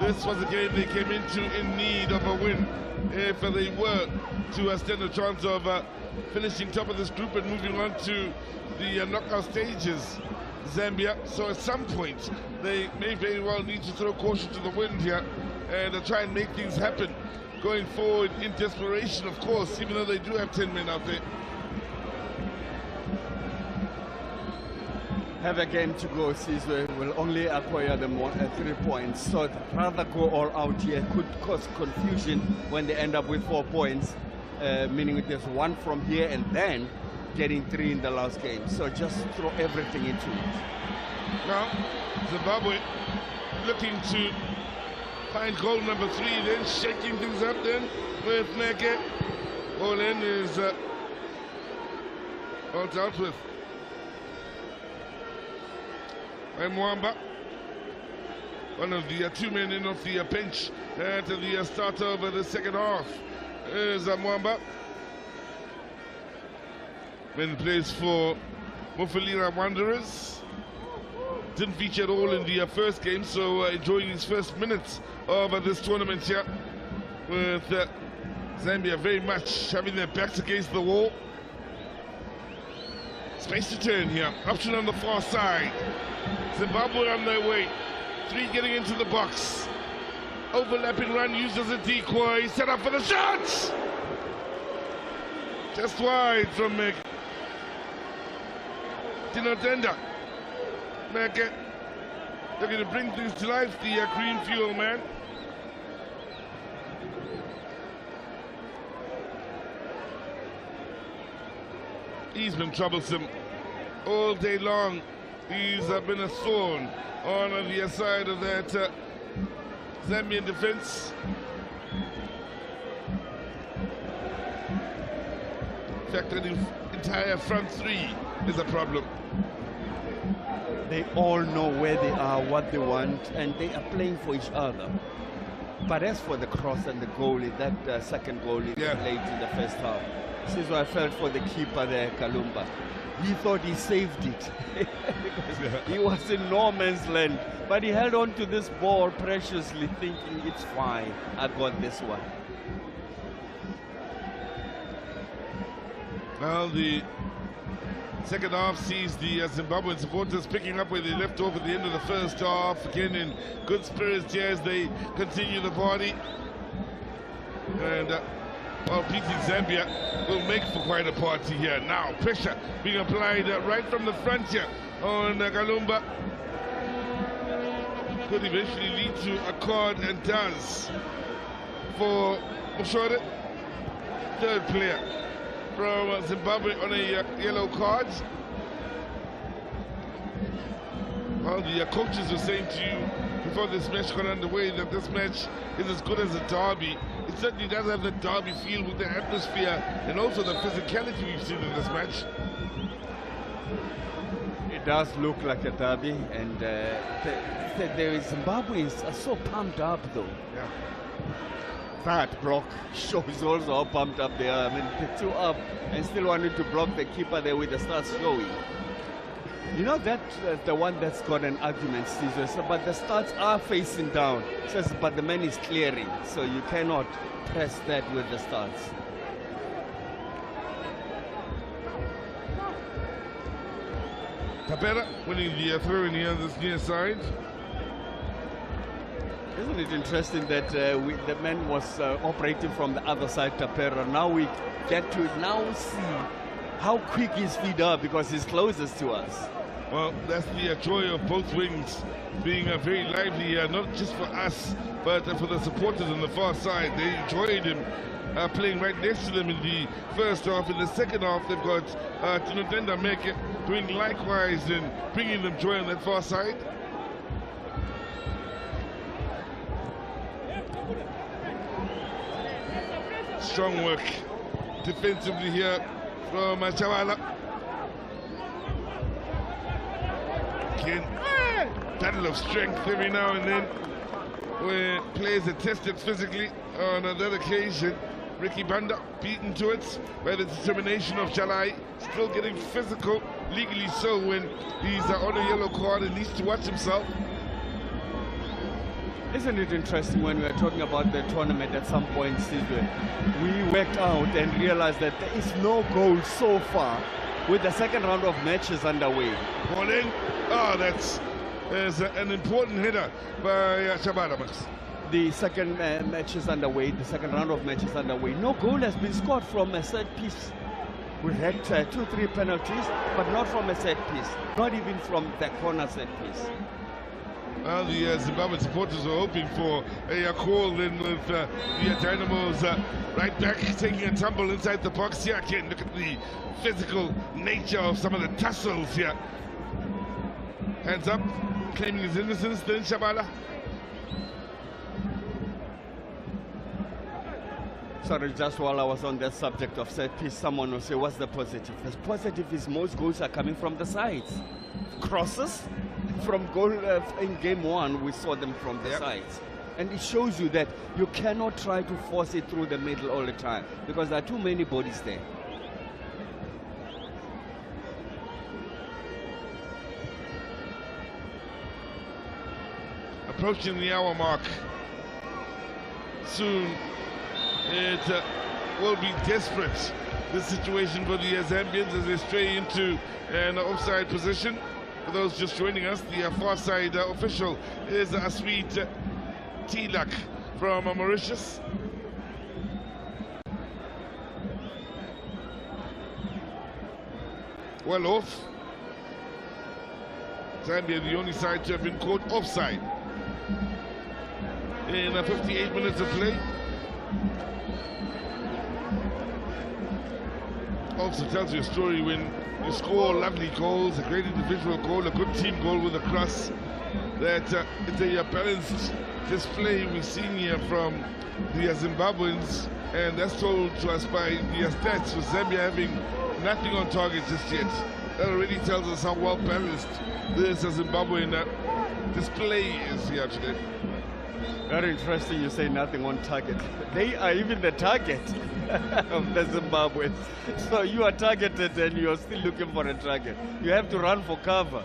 this was a game they came into in need of a win. If they were to stand a chance of finishing top of this group and moving on to the knockout stages, Zambia. So at some point, they may very well need to throw caution to the wind here and try and make things happen going forward in desperation, of course, even though they do have 10 men out there. Have a game to go. Sizwe will only acquire the 3 points, so rather go all out here could cause confusion when they end up with 4 points. meaning there's one from here and then getting 3 in the last game. So just throw everything into it. Now, Zimbabwe looking to find goal number 3, then shaking things up then with Meke. Ball in is all dealt with. And Mwamba, one of the 2 men in off the bench at the start of the second half, is Mwamba. When plays for Mufulira Wanderers. Didn't feature at all in the first game, so enjoying his first minutes of this tournament here with Zambia very much having their backs against the wall. Space to turn here, option on the far side. Zimbabwe on their way, 3 getting into the box. Overlapping run used as a decoy, set up for the shots! Just wide from Tinotenda. Meke looking to bring things to life, the green fuel man. He's been troublesome all day long. He's been a thorn on the side of that Zambian defense. In fact, the entire front 3 is a problem. They all know where they are, what they want, and they are playing for each other. But as for the cross and the goalie, that second goalie late in the first half, this is what I felt for the keeper there, Kalumba. He thought he saved it. Because he was in no man's land. But he held on to this ball preciously, thinking it's fine, I got this one. Well, the second half sees the Zimbabwean supporters picking up where they left off at the end of the first half. Again in good spirits here as they continue the party. And well, beating Zambia will make for quite a party here. Now pressure being applied right from the front here on Kalumba. Could eventually lead to a card, and does, for Mushore, third player from Zimbabwe on a yellow card. Well, the coaches were saying to you before this match got underway that this match is as good as a derby. It certainly does have the derby feel with the atmosphere and also the physicality we've seen in this match. It does look like a derby, and the Zimbabweans are so pumped up though. Yeah. That block shows also how pumped up they are. I mean, the 2 up and still wanting to block the keeper there with the stars showing. You know, that the one that's got an argument, Caesar, so, but the stars are facing down. It says, but the man is clearing, so you cannot press that with the stars. Tapera winning the throw in here on this near side. Isn't it interesting that the man was operating from the other side, Tapera? Now we get to now see how quick his feet are because he's closest to us. Well, that's the joy of both wings being very lively, not just for us, but for the supporters on the far side. They enjoyed him playing right next to them in the first half. In the second half, they've got Tinotenda Meke doing likewise and bringing them joy on that far side. Strong work defensively here from Chavala. Again, battle of strength every now and then where players are tested physically. On that occasion, Ricky Banda beaten to it by the determination of Jalai, still getting physical, legally so, when he's on a yellow card and needs to watch himself. Isn't it interesting when we are talking about the tournament at some point, Caesar, we worked out and realized that there is no goal so far with the second round of matches underway. Ball in. Oh, there's an important header by Shabada Max. The second match is underway, the second round of matches underway. No goal has been scored from a set piece. We had 2-3 penalties, but not from a set piece, not even from the corner set piece. The Zimbabwe supporters were hoping for a call then with the Dynamos right back taking a tumble inside the box here. Again, look at the physical nature of some of the tussles here. Hands up, claiming his innocence, then Shabala. Sorry, just while I was on that subject of set piece, someone will say, what's the positive? The positive is most goals are coming from the sides. Crosses from goal in game one, we saw them from the sides. And it shows you that you cannot try to force it through the middle all the time because there are too many bodies there. Approaching the hour mark. Soon it will be desperate, this situation for the Zambians as they stray into an offside position. For those just joining us, the far side official is Asweet Tilak from Mauritius. Well off. Zambia the only side to have been caught offside in 58 minutes of play. Also tells you a story when you score lovely goals, a great individual goal, a good team goal with a cross, that it's a balanced display we've seen here from the Zimbabweans, and that's told to us by the stats with Zambia having nothing on target just yet. That already tells us how well balanced this Zimbabwean display is here today. Very interesting you say nothing on target. They are even the target of the Zimbabweans. So you are targeted and you are still looking for a target. You have to run for cover.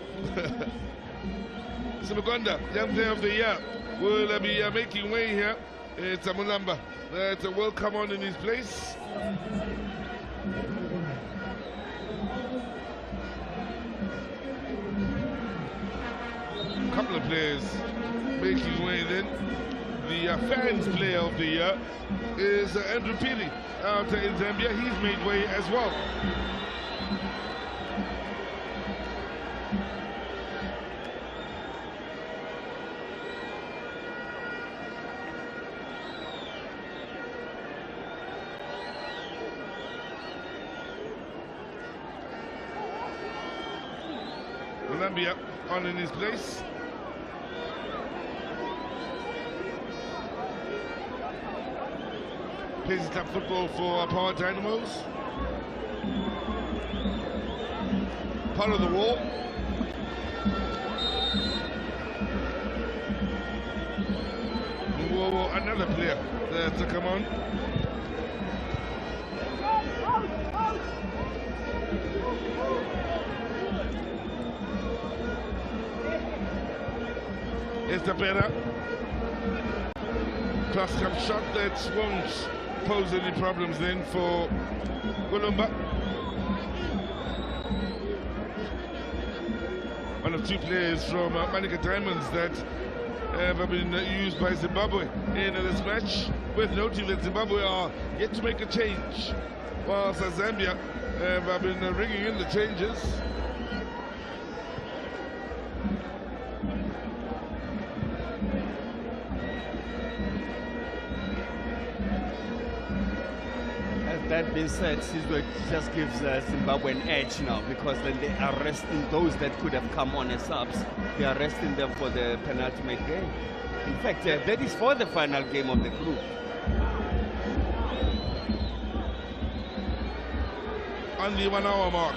Simukonda, young player of the year, will be making way here. It's a Mulamba that will come on in his place. Couple of players making way then. The fans player of the year is Andrew Pili out in Zambia. He's made way as well. Zambia on in his place. Plays club football for Power Dynamos. Part of the wall. Whoa, another player there to come on. It's the better. Plus come shot that won't pose any problems then for Columba. One of two players from Manica Diamonds that have been used by Zimbabwe in this match, with noting that Zimbabwe are yet to make a change, whilst Zambia have been ringing in the changes. That being said, Sizwe just gives Zimbabwe an edge now, because then they are resting those that could have come on as subs. They are resting them for the penultimate game. In fact, that is for the final game of the group. On the 1 hour mark,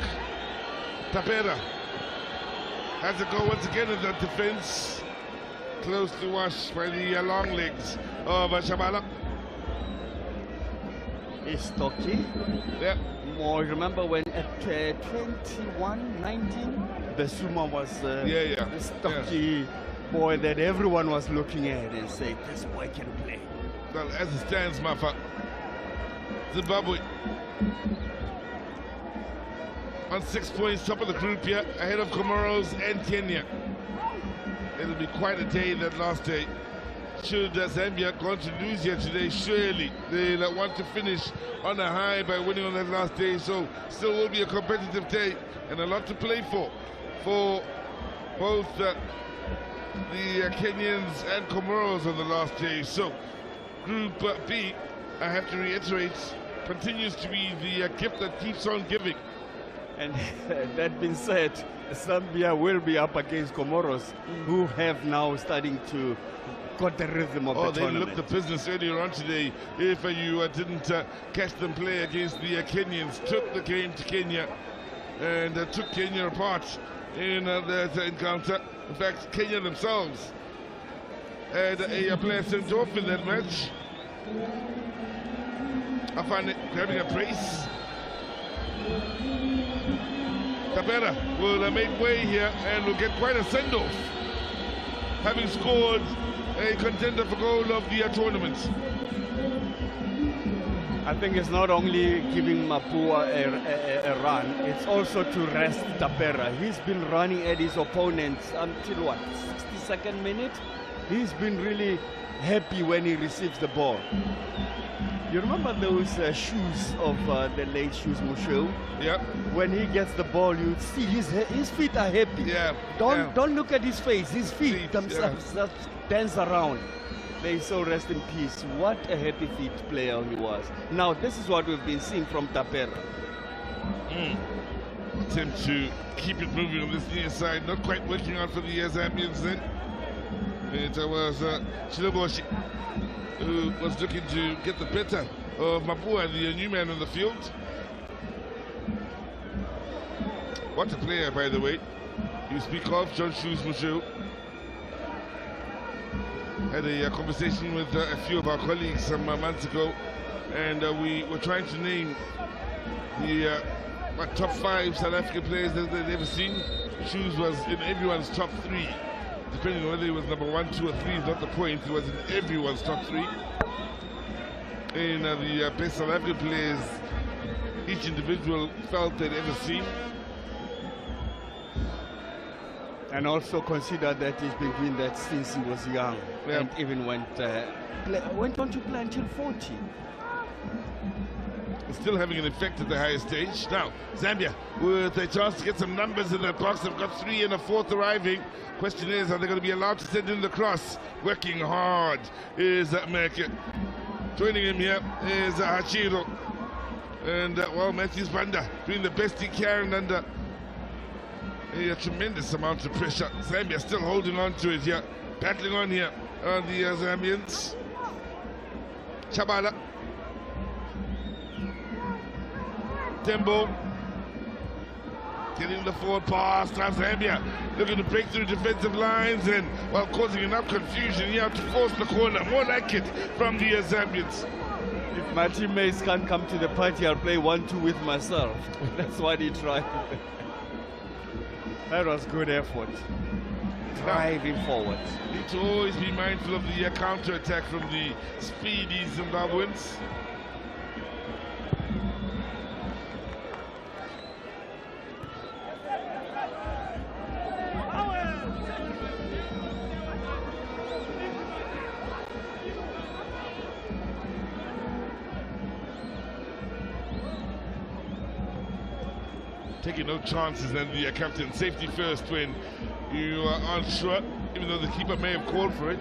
Tapera has to go once again in the defense. Close to washed by the long legs of Shabala. Is Stocky. Yeah. More, remember when at 21-19, Besuma was the stocky boy that everyone was looking at and saying, this boy can play. Well, as it stands, Mafa, Zimbabwe on 6 points, top of the group here, ahead of Comoros and Kenya. It'll be quite a day that last day. Should Zambia go on to lose here today, surely they'll want to finish on a high by winning on that last day. So still will be a competitive day and a lot to play for both the Kenyans and Comoros on the last day. So Group B, I have to reiterate, continues to be the gift that keeps on giving. And that being said, Zambia will be up against Comoros, who have now starting to got the rhythm of the tournament. They looked the business earlier on today. If you didn't catch them play against the Kenyans, took the game to Kenya and took Kenya apart in that encounter. In fact, Kenya themselves had a player sent off in that match. I find it having a brace. Tapera will make way here and will get quite a send-off, having scored a contender for goal of the tournament. I think it's not only giving Mapua a run, it's also to rest Tapera. He's been running at his opponents until what, 62nd minute? He's been really happy when he receives the ball. You remember those shoes of the late Shoes Musho? Yep. When he gets the ball, you see his feet are happy. Yeah. Don't look at his face. His feet themselves just dance around. May so rest in peace. What a happy feet player he was. Now this is what we've been seeing from Tapera. Attempt to keep it moving on this near side, not quite working out for the Zambians then. It was Chiloboshi who was looking to get the better of Mapua, the new man on the field. What a player, by the way. You speak of John Shoes Mushu. Had a conversation with a few of our colleagues some months ago, and we were trying to name the top 5 South African players that they've ever seen. Shoes was in everyone's top 3. Depending on whether it was number 1, 2, or 3 is not the point. It was in everyone's top 3. In the best South African players each individual felt they'd ever seen. And also consider that he's been doing that since he was young, and even went on to play until 40. Still having an effect at the highest stage. Now, Zambia with a chance to get some numbers in that box. They've got 3 and a 4th arriving. Question is, are they going to be allowed to send in the cross? Working hard is Merke. Joining him here is Hachiro. And, well, Matthews Banda doing the best he can under a tremendous amount of pressure. Zambia still holding on to it here. Battling on here are the Zambians. Chabala. Tembo getting the forward pass. Zambia looking to break through defensive lines and, well, causing enough confusion here to force the corner. More like it from the Zambians. If my teammates can't come to the party, I'll play 1-2 with myself. That's what he tried. That was good effort. Driving forward. Need to always be mindful of the counter-attack from the speedy Zimbabweans. Taking no chances, and the captain, safety first when you aren't sure, even though the keeper may have called for it.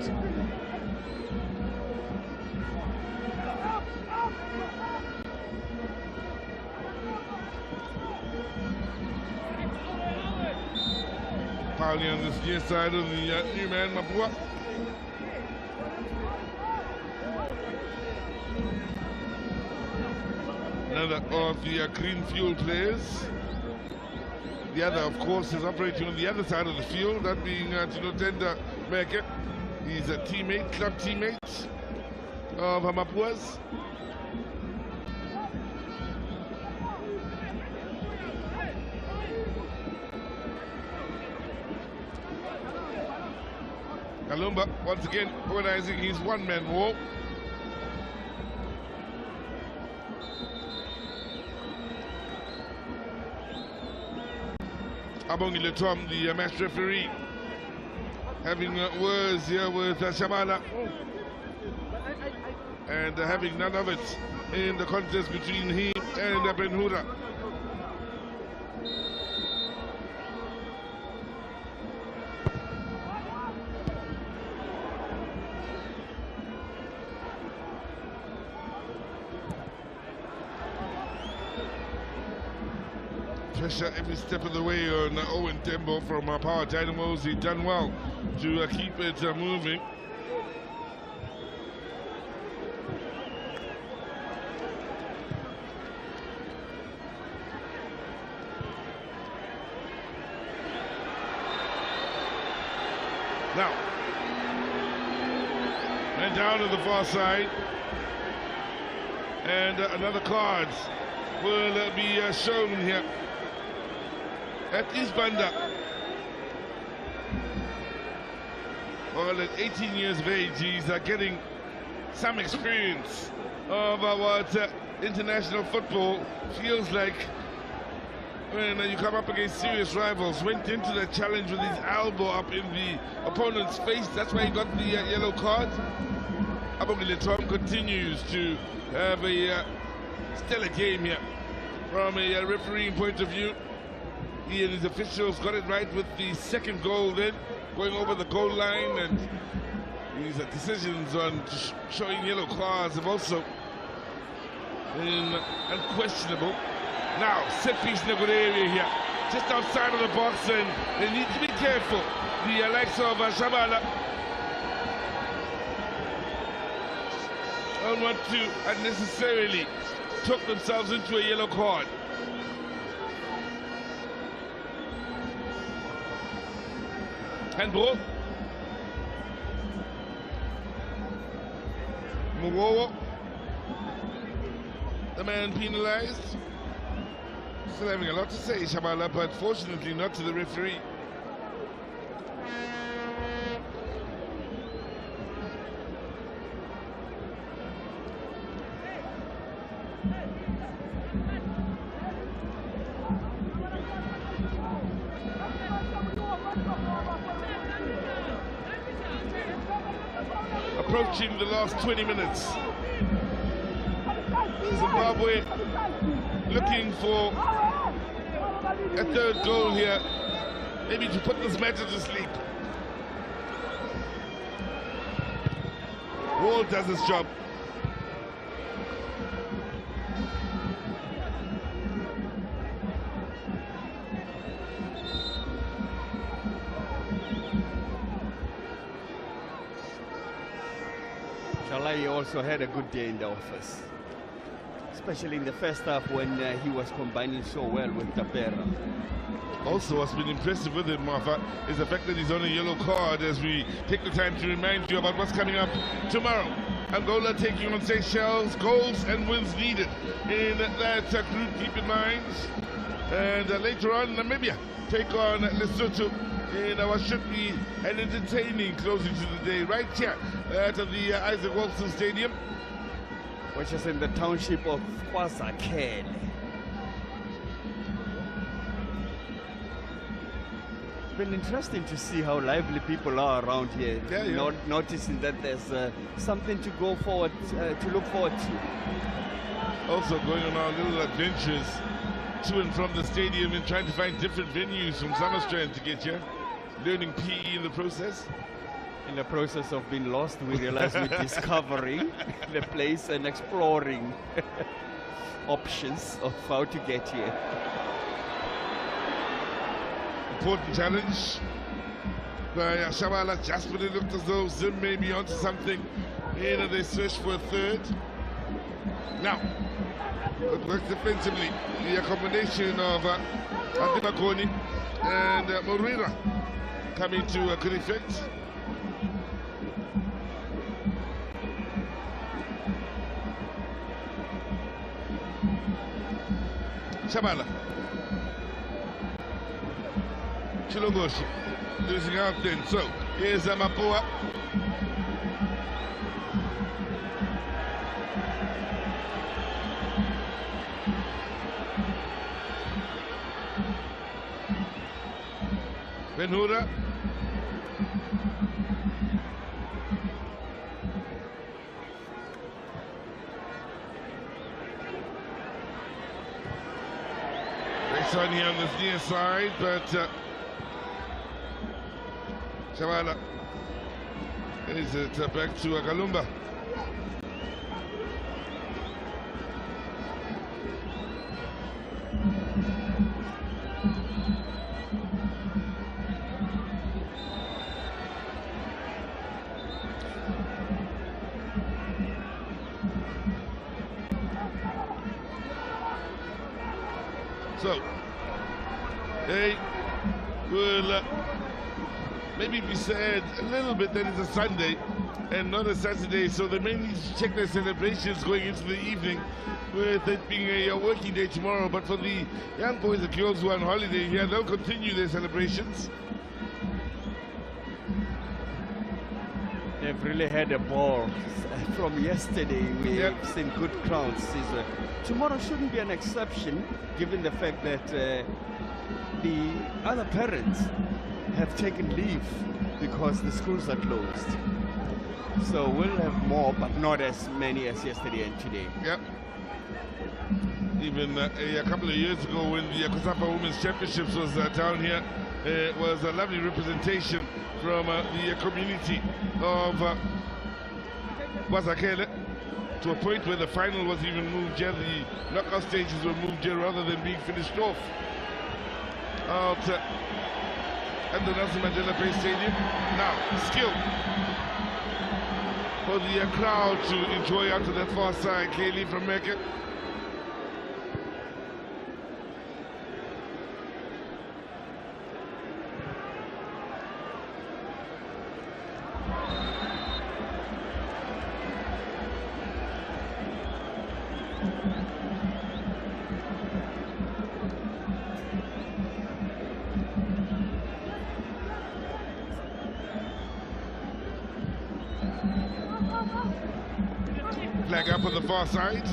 Pauli on this near side of the new man, Mapua. Another of the green fuel players. The other, of course, is operating on the other side of the field, that being Tinotenda Meke. He's a teammate, club teammate of Mapua's. Kalumba, once again, organizing his one-man wall. Abongi Letom, the match referee, having words here with Shamala, and having none of it in the contest between him and Ben Hura. pressure every step of the way on Owen Tembo from Power Dynamos. He's done well to keep it moving. Now, and down to the far side, and another card will be shown here at East Banda. Well, at 18 years of age, he's getting some experience of what international football feels like when you come up against serious rivals. Went into the challenge with his elbow up in the opponent's face. That's why he got the yellow card. Abongile Tom continues to have a stellar game here from a refereeing point of view. He and his officials got it right with the second goal then, going over the goal line, and his decisions on showing yellow cards have also been unquestionable. Now, set piece in a good area here, just outside of the box, and they need to be careful. The likes of Shabala don't want to unnecessarily took themselves into a yellow card. Handball. Mugowo, the man penalized. Still having a lot to say, Shabala, but fortunately not to the referee. Approaching the last 20 minutes. Zimbabwe looking for a third goal here, maybe to put this matter to sleep. Wall does his job. Shalai also had a good day in the office, especially in the first half when he was combining so well with Tapera. Also, what's been impressive with him, Martha, is the fact that he's on a yellow card, as we take the time to remind you about what's coming up tomorrow. Angola taking on Seychelles, goals and wins needed in that group, keep in mind. And later on, Namibia take on Lesotho in what should be an entertaining closing to the day, right here at the Isaac Wilson Stadium, which is in the township of KwaZakele. It's been interesting to see how lively people are around here. Yeah. Noticing that there's something to go forward, to look forward to. Also going on our little adventures to and from the stadium and trying to find different venues from Summerstrand to get here. Learning PE in the process. In the process of being lost, we realize we're discovering the place and exploring options of how to get here. Important challenge by Shabala, just when it looked as though Zim may be onto something. Here they search for a third. Now, it works defensively. The combination of Antibakoni and Morira coming to good effect. Shabala. Chilogoshi losing out then. So here's Mapua. Benhura. Race on here on this near side, but Shabala is it back to Agalumba. So they will maybe be sad a little bit that it's a Sunday and not a Saturday, so they may need to check their celebrations going into the evening, with it being a working day tomorrow. But for the young boys and girls who are on holiday here, they'll continue their celebrations. They've really had a ball. From yesterday, we've seen good crowds. Tomorrow shouldn't be an exception, given the fact that the other parents have taken leave because the schools are closed. So we'll have more, but not as many as yesterday and today. Yep. Even a couple of years ago, when the COSAFA Women's Championships was down here, it was a lovely representation from the community of Wazakele, to a point where the final was even moved here. The knockout stages were moved here rather than being finished off out at the Nelson Mandela Bay Stadium. Now, skill for the crowd to enjoy out to that far side. Kaylee from Mecca. Flag up on the far side.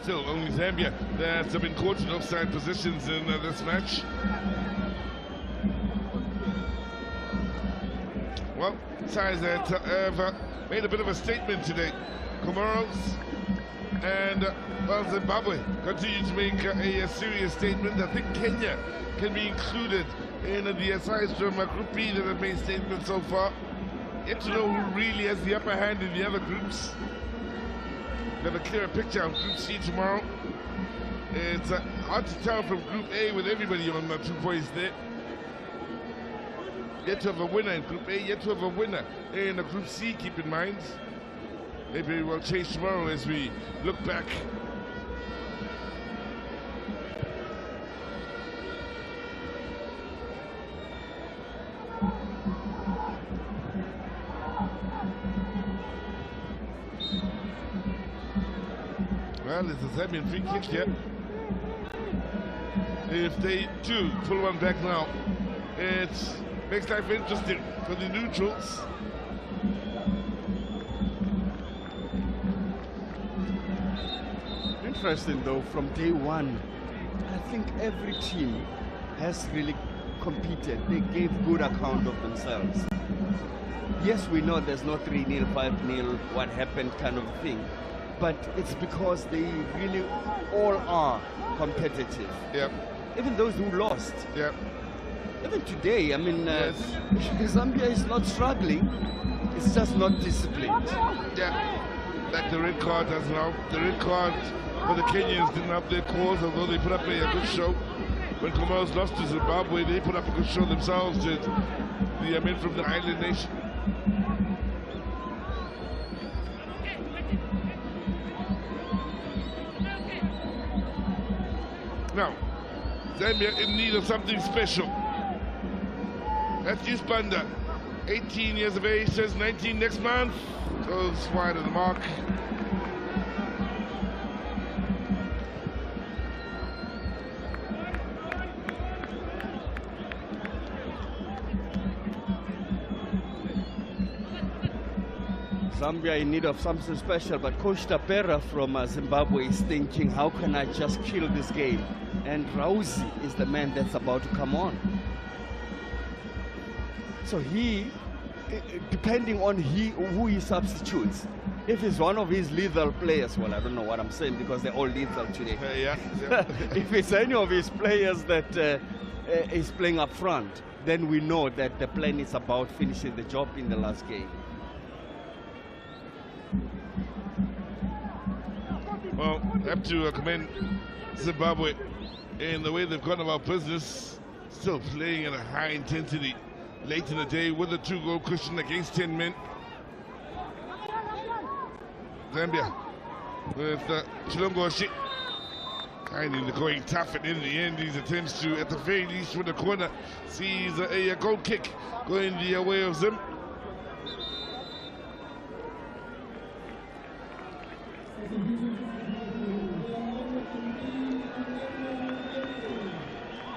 Still only Zambia that's been caught in offside positions in this match. Well, sides that have made a bit of a statement today. Comoros and well, Zimbabwe continue to make a serious statement. I think Kenya can be included in the sides from Group B that have made statements so far. Yet to know who really has the upper hand in the other groups. We'll have a clearer picture of Group C tomorrow. It's hard to tell from Group A with everybody on 2 points there. Yet to have a winner in Group A, yet to have a winner in Group C, keep in mind. Maybe we'll change tomorrow as we look back. Well, it's a Zambian free kick here. If they do pull one back now, it makes life interesting for the neutrals. Interesting though, from day one, I think every team has really competed. They gave good account of themselves. Yes, we know there's no 3-0, 5-0, what happened kind of thing. But it's because they really all are competitive. Yep. Even those who lost. Yep. Even today, I mean, Yes. Zambia is not struggling. It's just not disciplined. Yeah. Like the red card as now. The red card for the Kenyans didn't have their cause, although they put up a good show. When Comoros lost to Zimbabwe, they put up a good show themselves, did the men from the island nation. Now, Zambia in need of something special. That's Banda, 18 years of age, says 19 next month. Goes wide of the mark. Zambia in need of something special, but Coach Tapera from Zimbabwe is thinking, how can I just kill this game? And Rauzi is the man that's about to come on. So he, depending on who he substitutes, if it's one of his lethal players, well, I don't know what I'm saying because they're all lethal today. Yeah. If it's any of his players that is playing up front, then we know that the plan is about finishing the job in the last game. Well, I have to commend Zimbabwe in the way they've gone about business, still playing at a high intensity late in the day with a 2-goal cushion against 10 men. Zambia with Chilongoshi kind of going tough, and in the end, he attempts to, at the very least, with the corner, sees a goal kick going the way of Zim.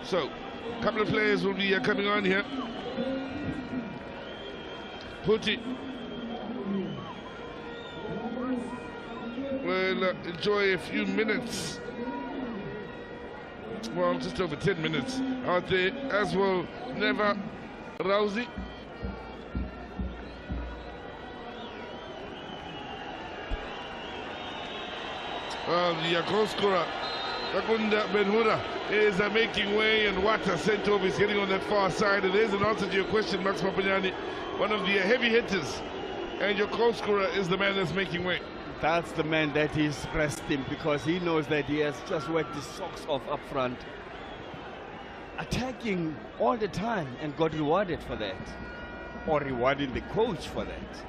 So, a couple of players will be coming on here. Putti will enjoy a few minutes, well, just over 10 minutes out there, as well Neva Rousey. Well, the goal scorer Takunda Benhura is making way, and Wata Sentov is getting on that far side. And there's an answer to your question, Max Papanyani. One of the heavy hitters, and your goal scorer is the man that's making way. That's the man that is pressed him, because he knows that he has just worked his socks off up front, attacking all the time, and got rewarded for that, or rewarding the coach for that.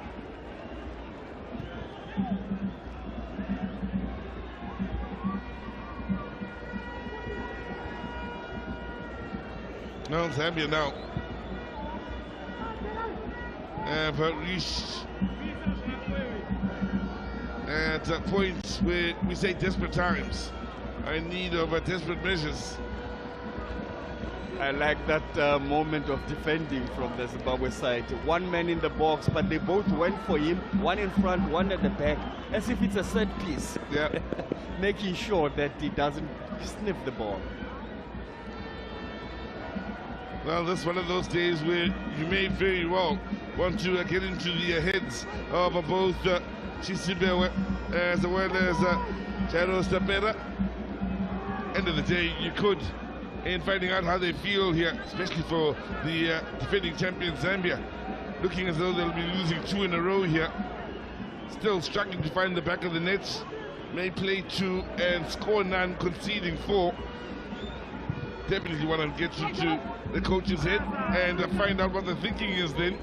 No, Zambia now have reached at a point where we say desperate times, in need of desperate measures. I like that moment of defending from the Zimbabwe side. One man in the box, but they both went for him, one in front, one at the back, as if it's a set piece. Yeah. Making sure that he doesn't sniff the ball. Well, this is one of those days where you may very well want to get into the heads of both Chisibewe as well as Jairo Stapera. End of the day, you could, in finding out how they feel here, especially for the defending champion Zambia, looking as though they'll be losing 2 in a row here, still struggling to find the back of the nets, may play 2 and score none, conceding 4. Definitely want to get into the coach's head and find out what the thinking is then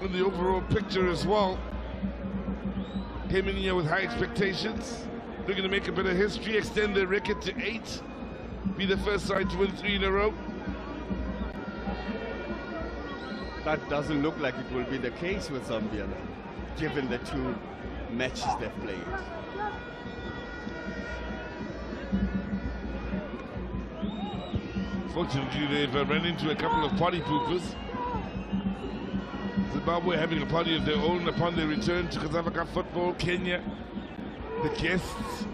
in the overall picture as well. Came in here with high expectations, looking to make a bit of history, extend their record to 8, be the first side to win 3 in a row. That doesn't look like it will be the case with Zambia, given the 2 matches they've played. Fortunately, they've run into a couple of party poopers. Zimbabwe having a party of their own upon their return to COSAFA Cup football. Kenya, the guests,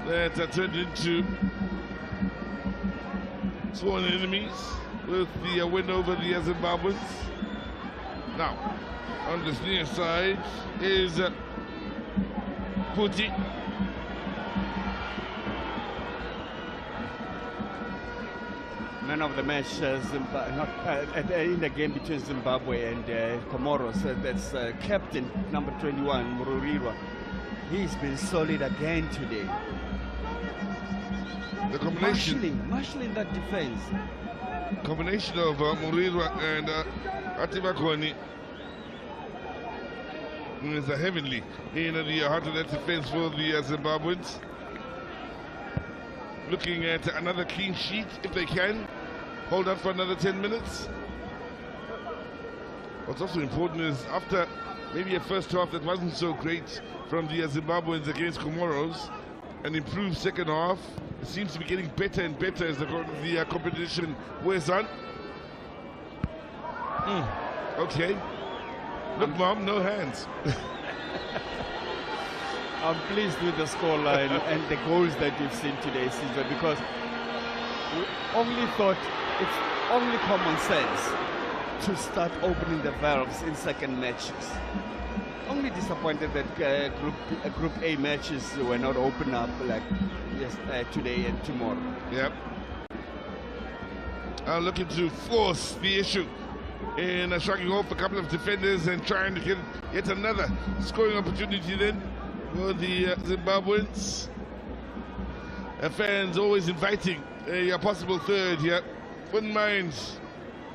that turned into sworn enemies with the win over the Zimbabweans. Now, on this near side is Putti. Man of the match in the game between Zimbabwe and Comoros. That's captain number 21, Mururirwa. He's been solid again today. The combination, marshalling that defense. Combination of Mururirwa and Atibakoni is heavenly in the heart of that defense for the Zimbabweans. Looking at another clean sheet if they can. Hold out for another 10 minutes. What's also important is after maybe a first half that wasn't so great from the Zimbabweans against Comoros, an improved second half. It seems to be getting better and better as the competition wears on. Okay. Look, Mom, no hands. I'm pleased with the scoreline and the goals that we've seen today, Caesar, because we only thought it's only common sense to start opening the valves in second matches. Only disappointed that Group A matches were not open up like today and tomorrow. Yep. Looking to force the issue in shrugging off a couple of defenders and trying to get yet another scoring opportunity then. for the Zimbabweans. Fans always inviting a possible third here. Wouldn't mind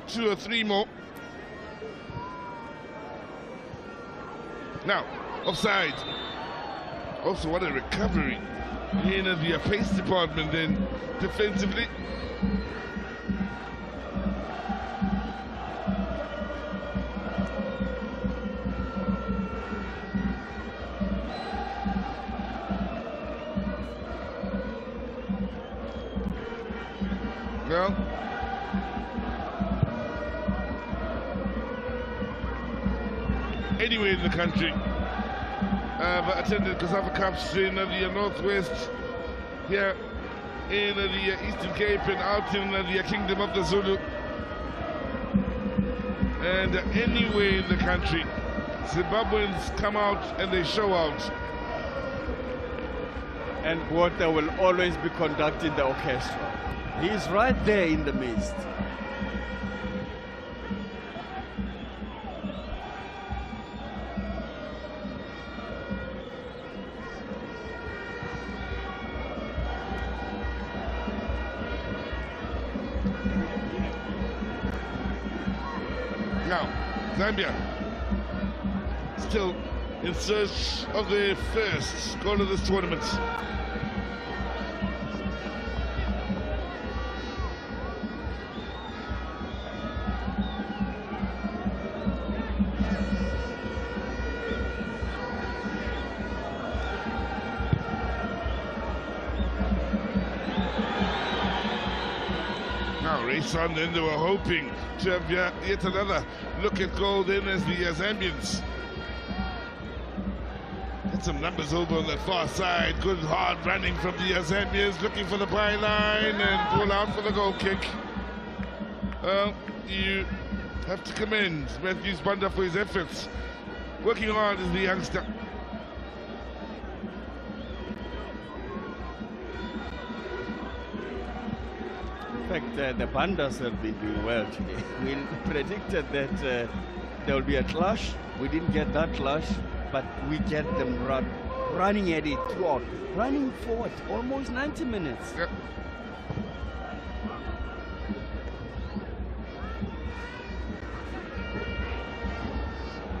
2 or 3 more. Now, offside. Also, what a recovery in the pace department then defensively. Well, anywhere in the country, I've attended COSAFA Cups in the Northwest, here in the Eastern Cape and out in the Kingdom of the Zulu. And anywhere in the country, Zimbabweans come out and they show out. And Botha will always be conducting the orchestra. He's right there in the midst. Now, Zambia still in search of their first goal of this tournament. Race on, then they were hoping to have yet another look at goal then as the Zambians get some numbers over on that far side. Good hard running from the Zambians, looking for the byline and pull out for the goal kick. You have to commend Matthews Banda for his efforts. Working hard as the youngster. In fact, the Pandas have been doing well today. We predicted that there will be a clash. We didn't get that clash, but we get them running at it throughout. Running forward, almost 90 minutes. Yep.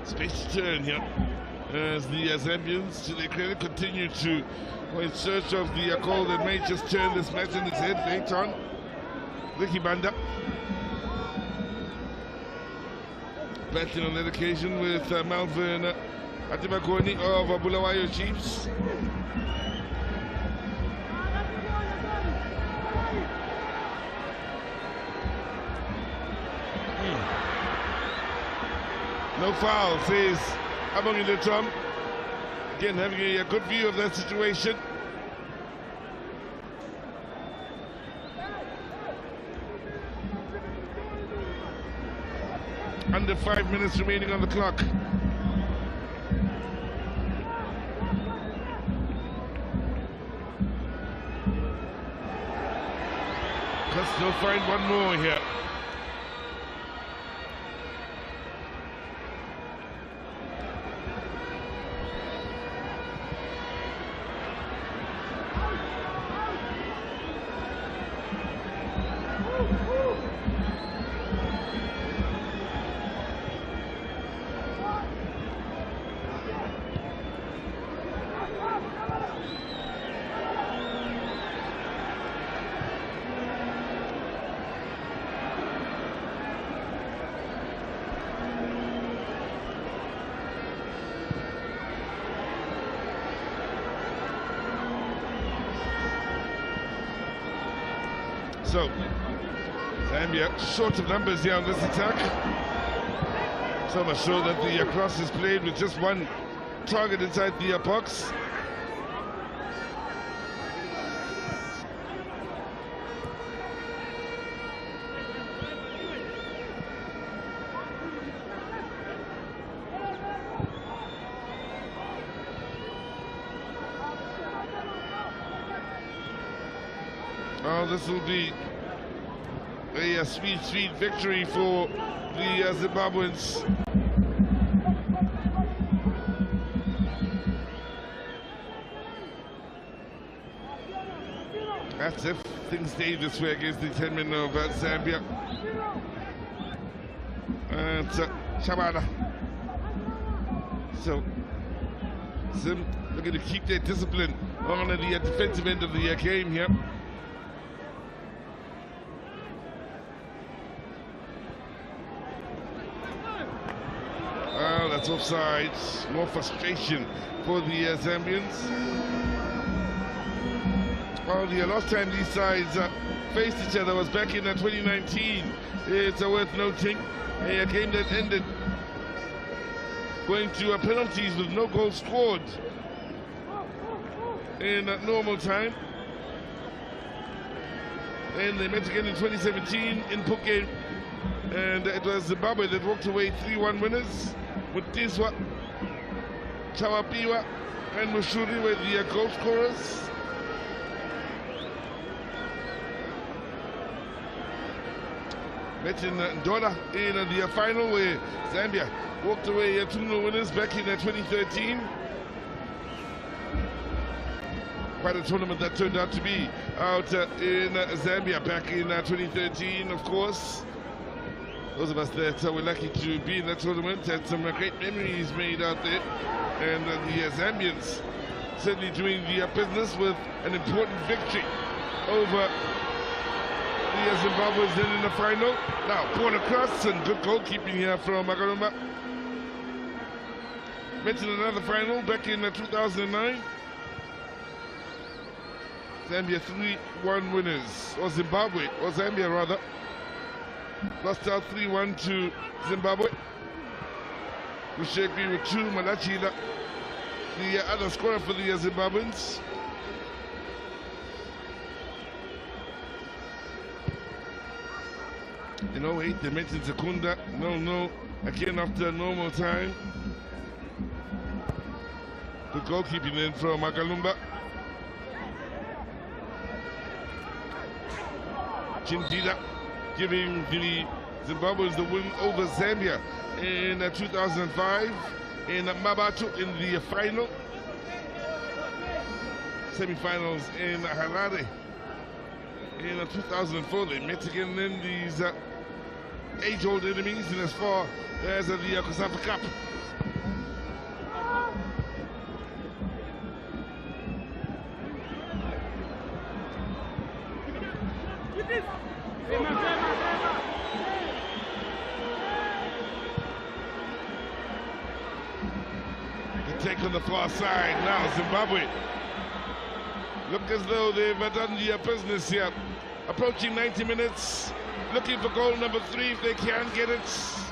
Space to turn here as the Zambians, to their credit, continue to go in search of the call that may just turn this match in its head later on. Ricky Banda battling on that occasion with Malvern Atibakoni of Bulawayo Chiefs. No foul, says Abongi Tom. Again, having a good view of that situation. Under 5 minutes remaining on the clock. Can still find one more here. So, Zambia short of numbers here on this attack. So much so that the cross is played with just one target inside the box. Oh, this will be a sweet, sweet victory for the Zimbabweans. That's if things stay this way against the 10 men of Zambia. And Shabana. So, Zim looking to keep their discipline on the defensive end of the game here. Well, that's offside. More frustration for the Zambians. Well, the last time these sides faced each other was back in 2019. It's worth noting a game that ended going to penalties with no goals scored in normal time. And they met again in 2017 in Phuket, and it was Zimbabwe that walked away 3-1 winners, with Tiswa, Chawapiwa and Mushuri were the goal scorers. Met in Ndola in the final, where Zambia walked away 2-0 winners back in 2013. Quite a tournament that turned out to be out in Zambia back in 2013, of course. Those of us that were lucky to be in that tournament had some great memories made out there. And the Zambians certainly doing the business with an important victory over the Zimbabweans then in the final. Now, ball across and good goalkeeping here from Magaluma. Met in another final back in 2009. Zambia 3-1 winners, or Zimbabwe, or Zambia rather. Lost out 3-1 to Zimbabwe. Mushekwi with 2, Malachila, the other scorer for the Zimbabweans. In 08, they met in Sekunda, 0-0, again after normal time. Good goalkeeping then from Magalumba. Chintila giving the Zimbabweans the win over Zambia in 2005 in Mabatu in the final. Semi-finals in Harare in 2004. They met again in these age-old enemies in as far as the COSAFA Cup. Take on the far side now, Zimbabwe look as though they've done the business here. Approaching 90 minutes, looking for goal number 3 if they can get it.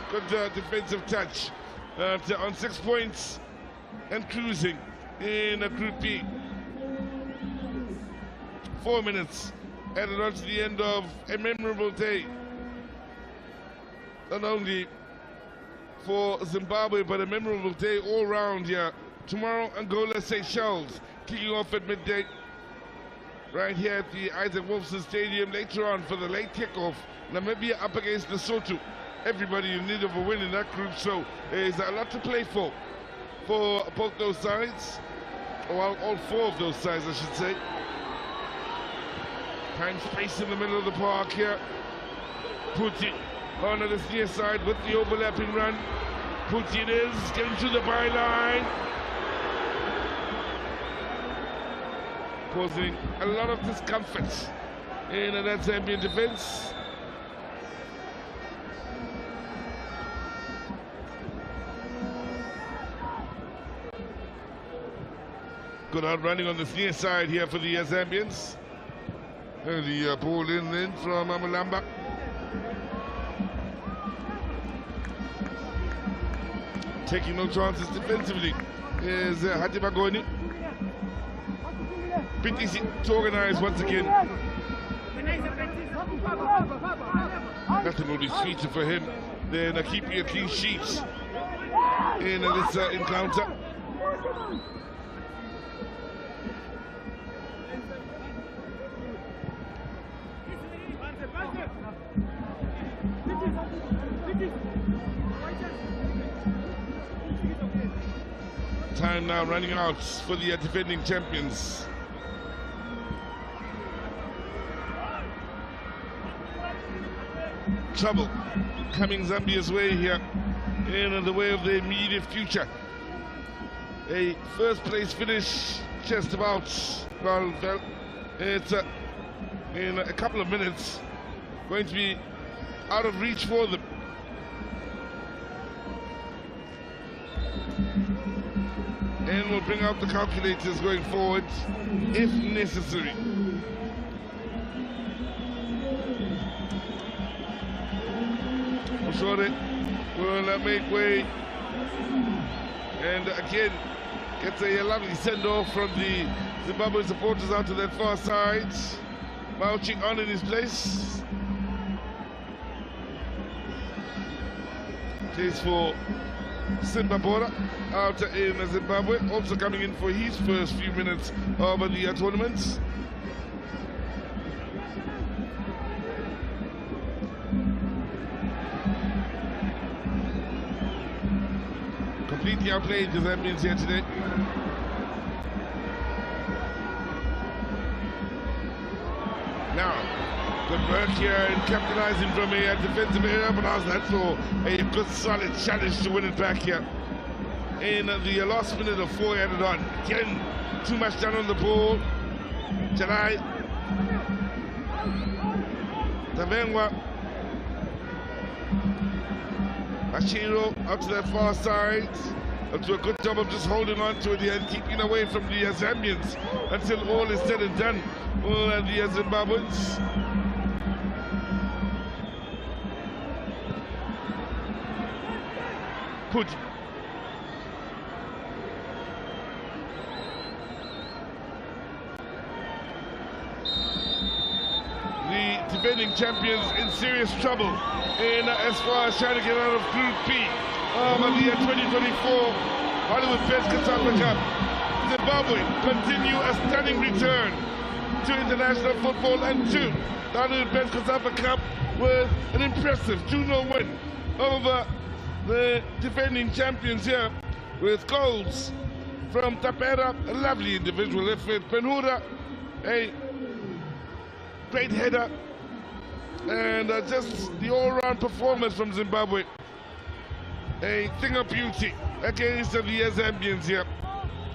Good defensive touch on 6 points and cruising in Group B. 4 minutes added on to the end of a memorable day, not only for Zimbabwe, but a memorable day all round here. Tomorrow, Angola, Seychelles, kicking off at midday, right here at the Isaac Wolfson Stadium. Later on, for the late kickoff, Namibia up against Lesotho. Everybody in need of a win in that group, so there's a lot to play for both those sides, or all 4 of those sides, I should say. Time space in the middle of the park here. Putin on the near side with the overlapping run. Putin is getting to the byline, causing a lot of discomfort in that Zambian defense. Good out running on the near side here for the Zambians. And the ball in then from Malamba. Taking no chances defensively is Hatibagoni. Bit easy to organize once again. Nothing will be sweeter for him than keeping a clean sheet in this encounter. Time now running out for the defending champions. trouble coming Zambia's way here in the way of the immediate future. A first place finish just about, well, it's in a couple of minutes going to be out of reach for them. And we'll bring out the calculators going forward if necessary. Ushore will make way, and again gets a lovely send-off from the Zimbabwe supporters out to that far side. Marching on in his place. Plays for Simbabora out in Zimbabwe, also coming in for his first few minutes of the tournament. Completely outplayed the Zambians here today. Now, good work here and capitalizing from a defensive area, but how's that for a good solid challenge to win it back here. In the last minute of 4 added on. Again, too much down on the ball. Janai. Tavengwa. Ashiro out to that far side. Do a good job of just holding on to it here and keeping away from the Zambians until all is said and done. All the Zimbabweans. Put. The defending champions in serious trouble in as far as trying to get out of Group B of the 2024 Hollywood Best COSAFA Cup. Zimbabwe continue a stunning return to international football and to the Hollywood Best COSAFA Cup with an impressive 2-0 win over the defending champions here, with goals from Tapera, a lovely individual effort, Penhura, a great header, and just the all-round performance from Zimbabwe. A thing of beauty against the Zambians here.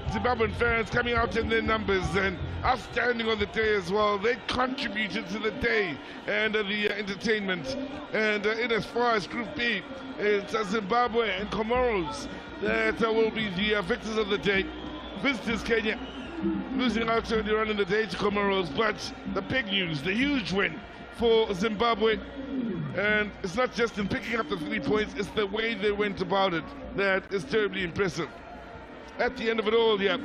Zimbabwean fans coming out in their numbers and outstanding on the day as well. They contributed to the day and the entertainment. And in as far as Group B, it's Zimbabwe and Comoros that will be the victors of the day. Visitors Kenya losing out earlier on in the day to Comoros, but the big news, the huge win for Zimbabwe. And it's not just in picking up the 3 points, it's the way they went about it that is terribly impressive. At the end of it all, yeah,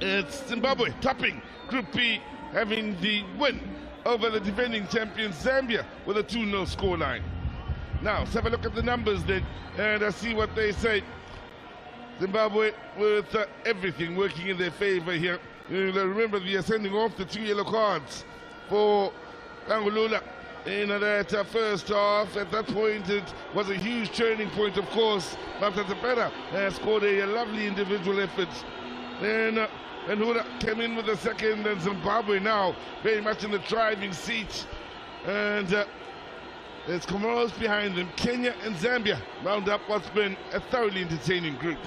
it's Zimbabwe topping Group B, having the win over the defending champions Zambia with a 2-0 scoreline. Now, let's have a look at the numbers then, and see what they say. Zimbabwe with everything working in their favor here. Remember, they are sending off the 2 yellow cards for Angulula in that first half. At that point, it was a huge turning point, of course. After Tapera scored a lovely individual effort. Then Hura came in with the second, and Zimbabwe now very much in the driving seat. And there's Comoros behind them. Kenya and Zambia round up what's been a thoroughly entertaining group.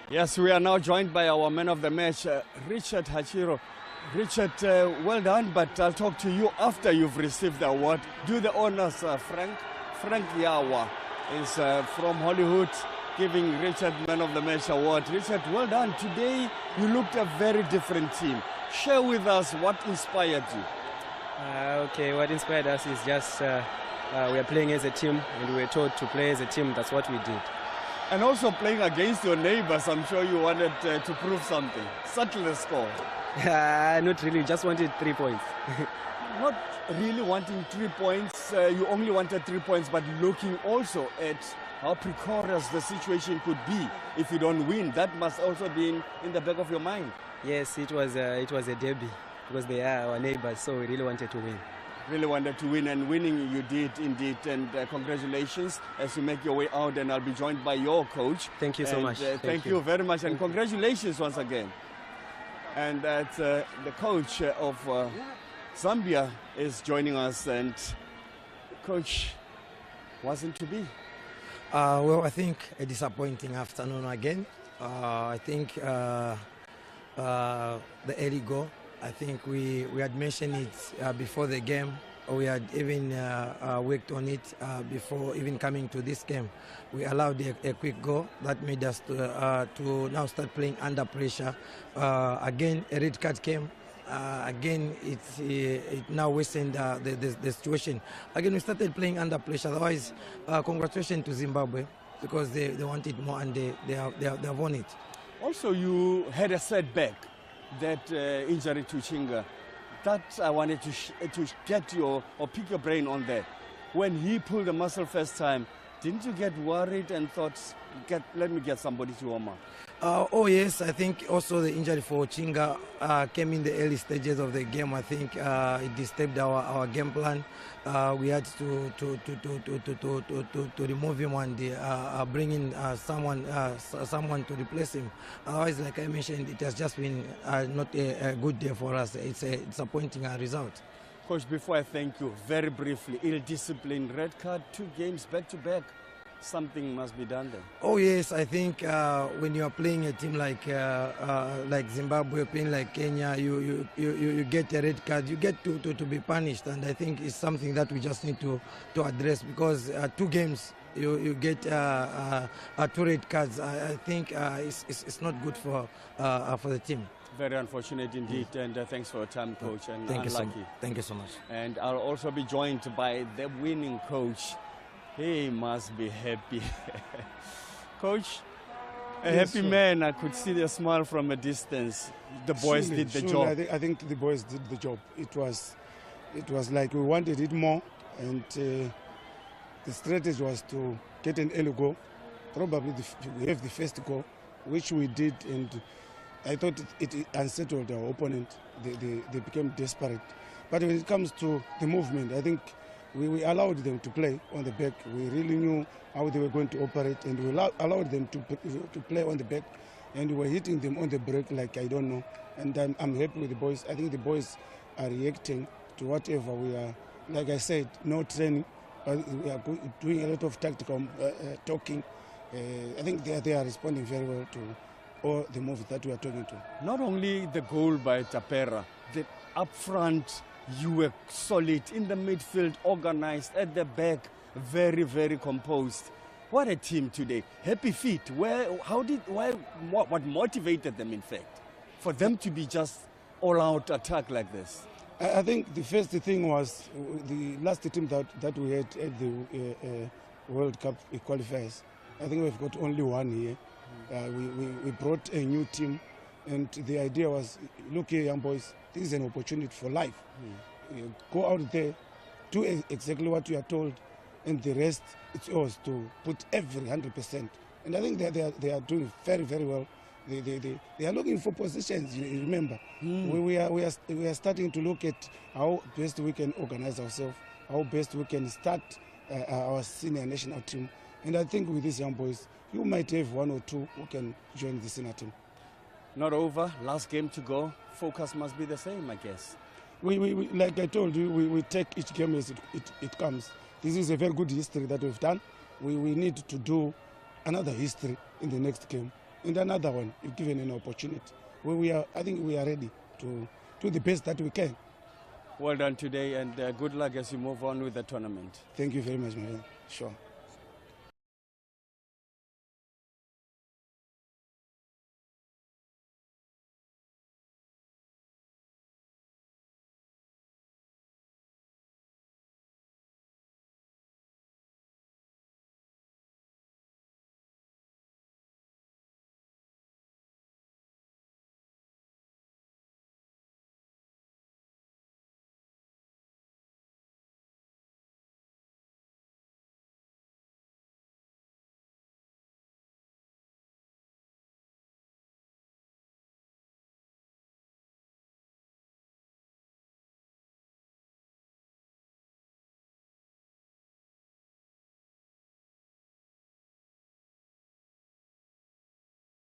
Yes, we are now joined by our man of the match, Richard Hachiro. Richard, well done, but I'll talk to you after you've received the award. Do the honors, Frank. Frank Yawa is from Hollywood, giving Richard Man of the Match award. Richard, well done. Today, you looked a very different team. Share with us what inspired you. Okay, what inspired us is just we are playing as a team, and we were taught to play as a team. That's what we did. And also playing against your neighbors, I'm sure you wanted to prove something. Settle the score. Not really, just wanted 3 points. not really wanting 3 points, you only wanted 3 points, but looking also at how precarious the situation could be if you don't win. That must also be in the back of your mind. Yes, it was a derby because they are our neighbors, so we really wanted to win. Really wanted to win, and winning you did indeed. And congratulations as you make your way out, and I'll be joined by your coach. Thank you so much. Thank you very much, and congratulations once again. And that's the coach of Zambia is joining us, and coach wasn't to be. Well, I think a disappointing afternoon again. I think the early goal, I think we had mentioned it before the game. We had even worked on it before even coming to this game. We allowed a quick goal that made us to now start playing under pressure. Again, a red card came. Again, it now worsened the situation. Again, we started playing under pressure. Otherwise, congratulations to Zimbabwe because they wanted more and they have won it. Also, you had a setback, that injury to Chinga. That I wanted to get your or pick your brain on that. When he pulled the muscle first time, didn't you get worried and thought, let me get somebody to warm up? Oh yes, I think also the injury for Chinga came in the early stages of the game. I think it disturbed our game plan. We had to remove him and bring in someone to replace him. Otherwise, like I mentioned, it has just been not a good day for us. It's a disappointing result. Coach, before I thank you, very briefly, ill-discipline, red card, 2 games back-to-back. Something must be done there. Oh yes, I think when you are playing a team like Zimbabwe, playing like Kenya, you get a red card, you get to be punished, and I think it's something that we just need to address because 2 games you get 2 red cards. I think it's not good for the team. Very unfortunate indeed, and thanks for your time, coach. And thank unlucky. Thank you so much. And I'll also be joined by the winning coach. He must be happy. Coach, a happy man. I could see the smile from a distance. The boys did the job. I think the boys did the job. It was like we wanted it more, and the strategy was to get an early goal. Probably we have the first goal, which we did, and I thought it unsettled our opponent. They became desperate. But when it comes to the movement, I think we allowed them to play on the back. We really knew how they were going to operate, and we allowed them to play on the back, and we were hitting them on the break like I don't know. And I'm happy with the boys. I think the boys are reacting to whatever we are. Like I said, no training, but we are doing a lot of tactical talking. I think they are responding very well to all the moves that we are talking to. Not only the goal by Tapera, the up front, you were solid in the midfield, organized at the back, very, very composed. What a team today! Happy feet. What motivated them, in fact, for them to be just all-out attack like this? I think the first thing was the last team that we had at the World Cup qualifiers. I think we've got only one here. We brought a new team, and the idea was, look here, young boys, this is an opportunity for life. Go out there, do exactly what you are told, and the rest, it's yours to put every 100%. And I think they are doing very, very well. They are looking for positions, you remember. We are starting to look at how best we can organize ourselves, how best we can start our senior national team. And I think with these young boys, you might have 1 or 2 who can join the senior team. Not over, last game to go. Focus must be the same, I guess. We like I told you, we take each game as it comes. This is a very good history that we've done. We need to do another history in the next game, and another one if given an opportunity. I think we are ready to do the best that we can. Well done today, and good luck as you move on with the tournament. Thank you very much, my friend. Sure.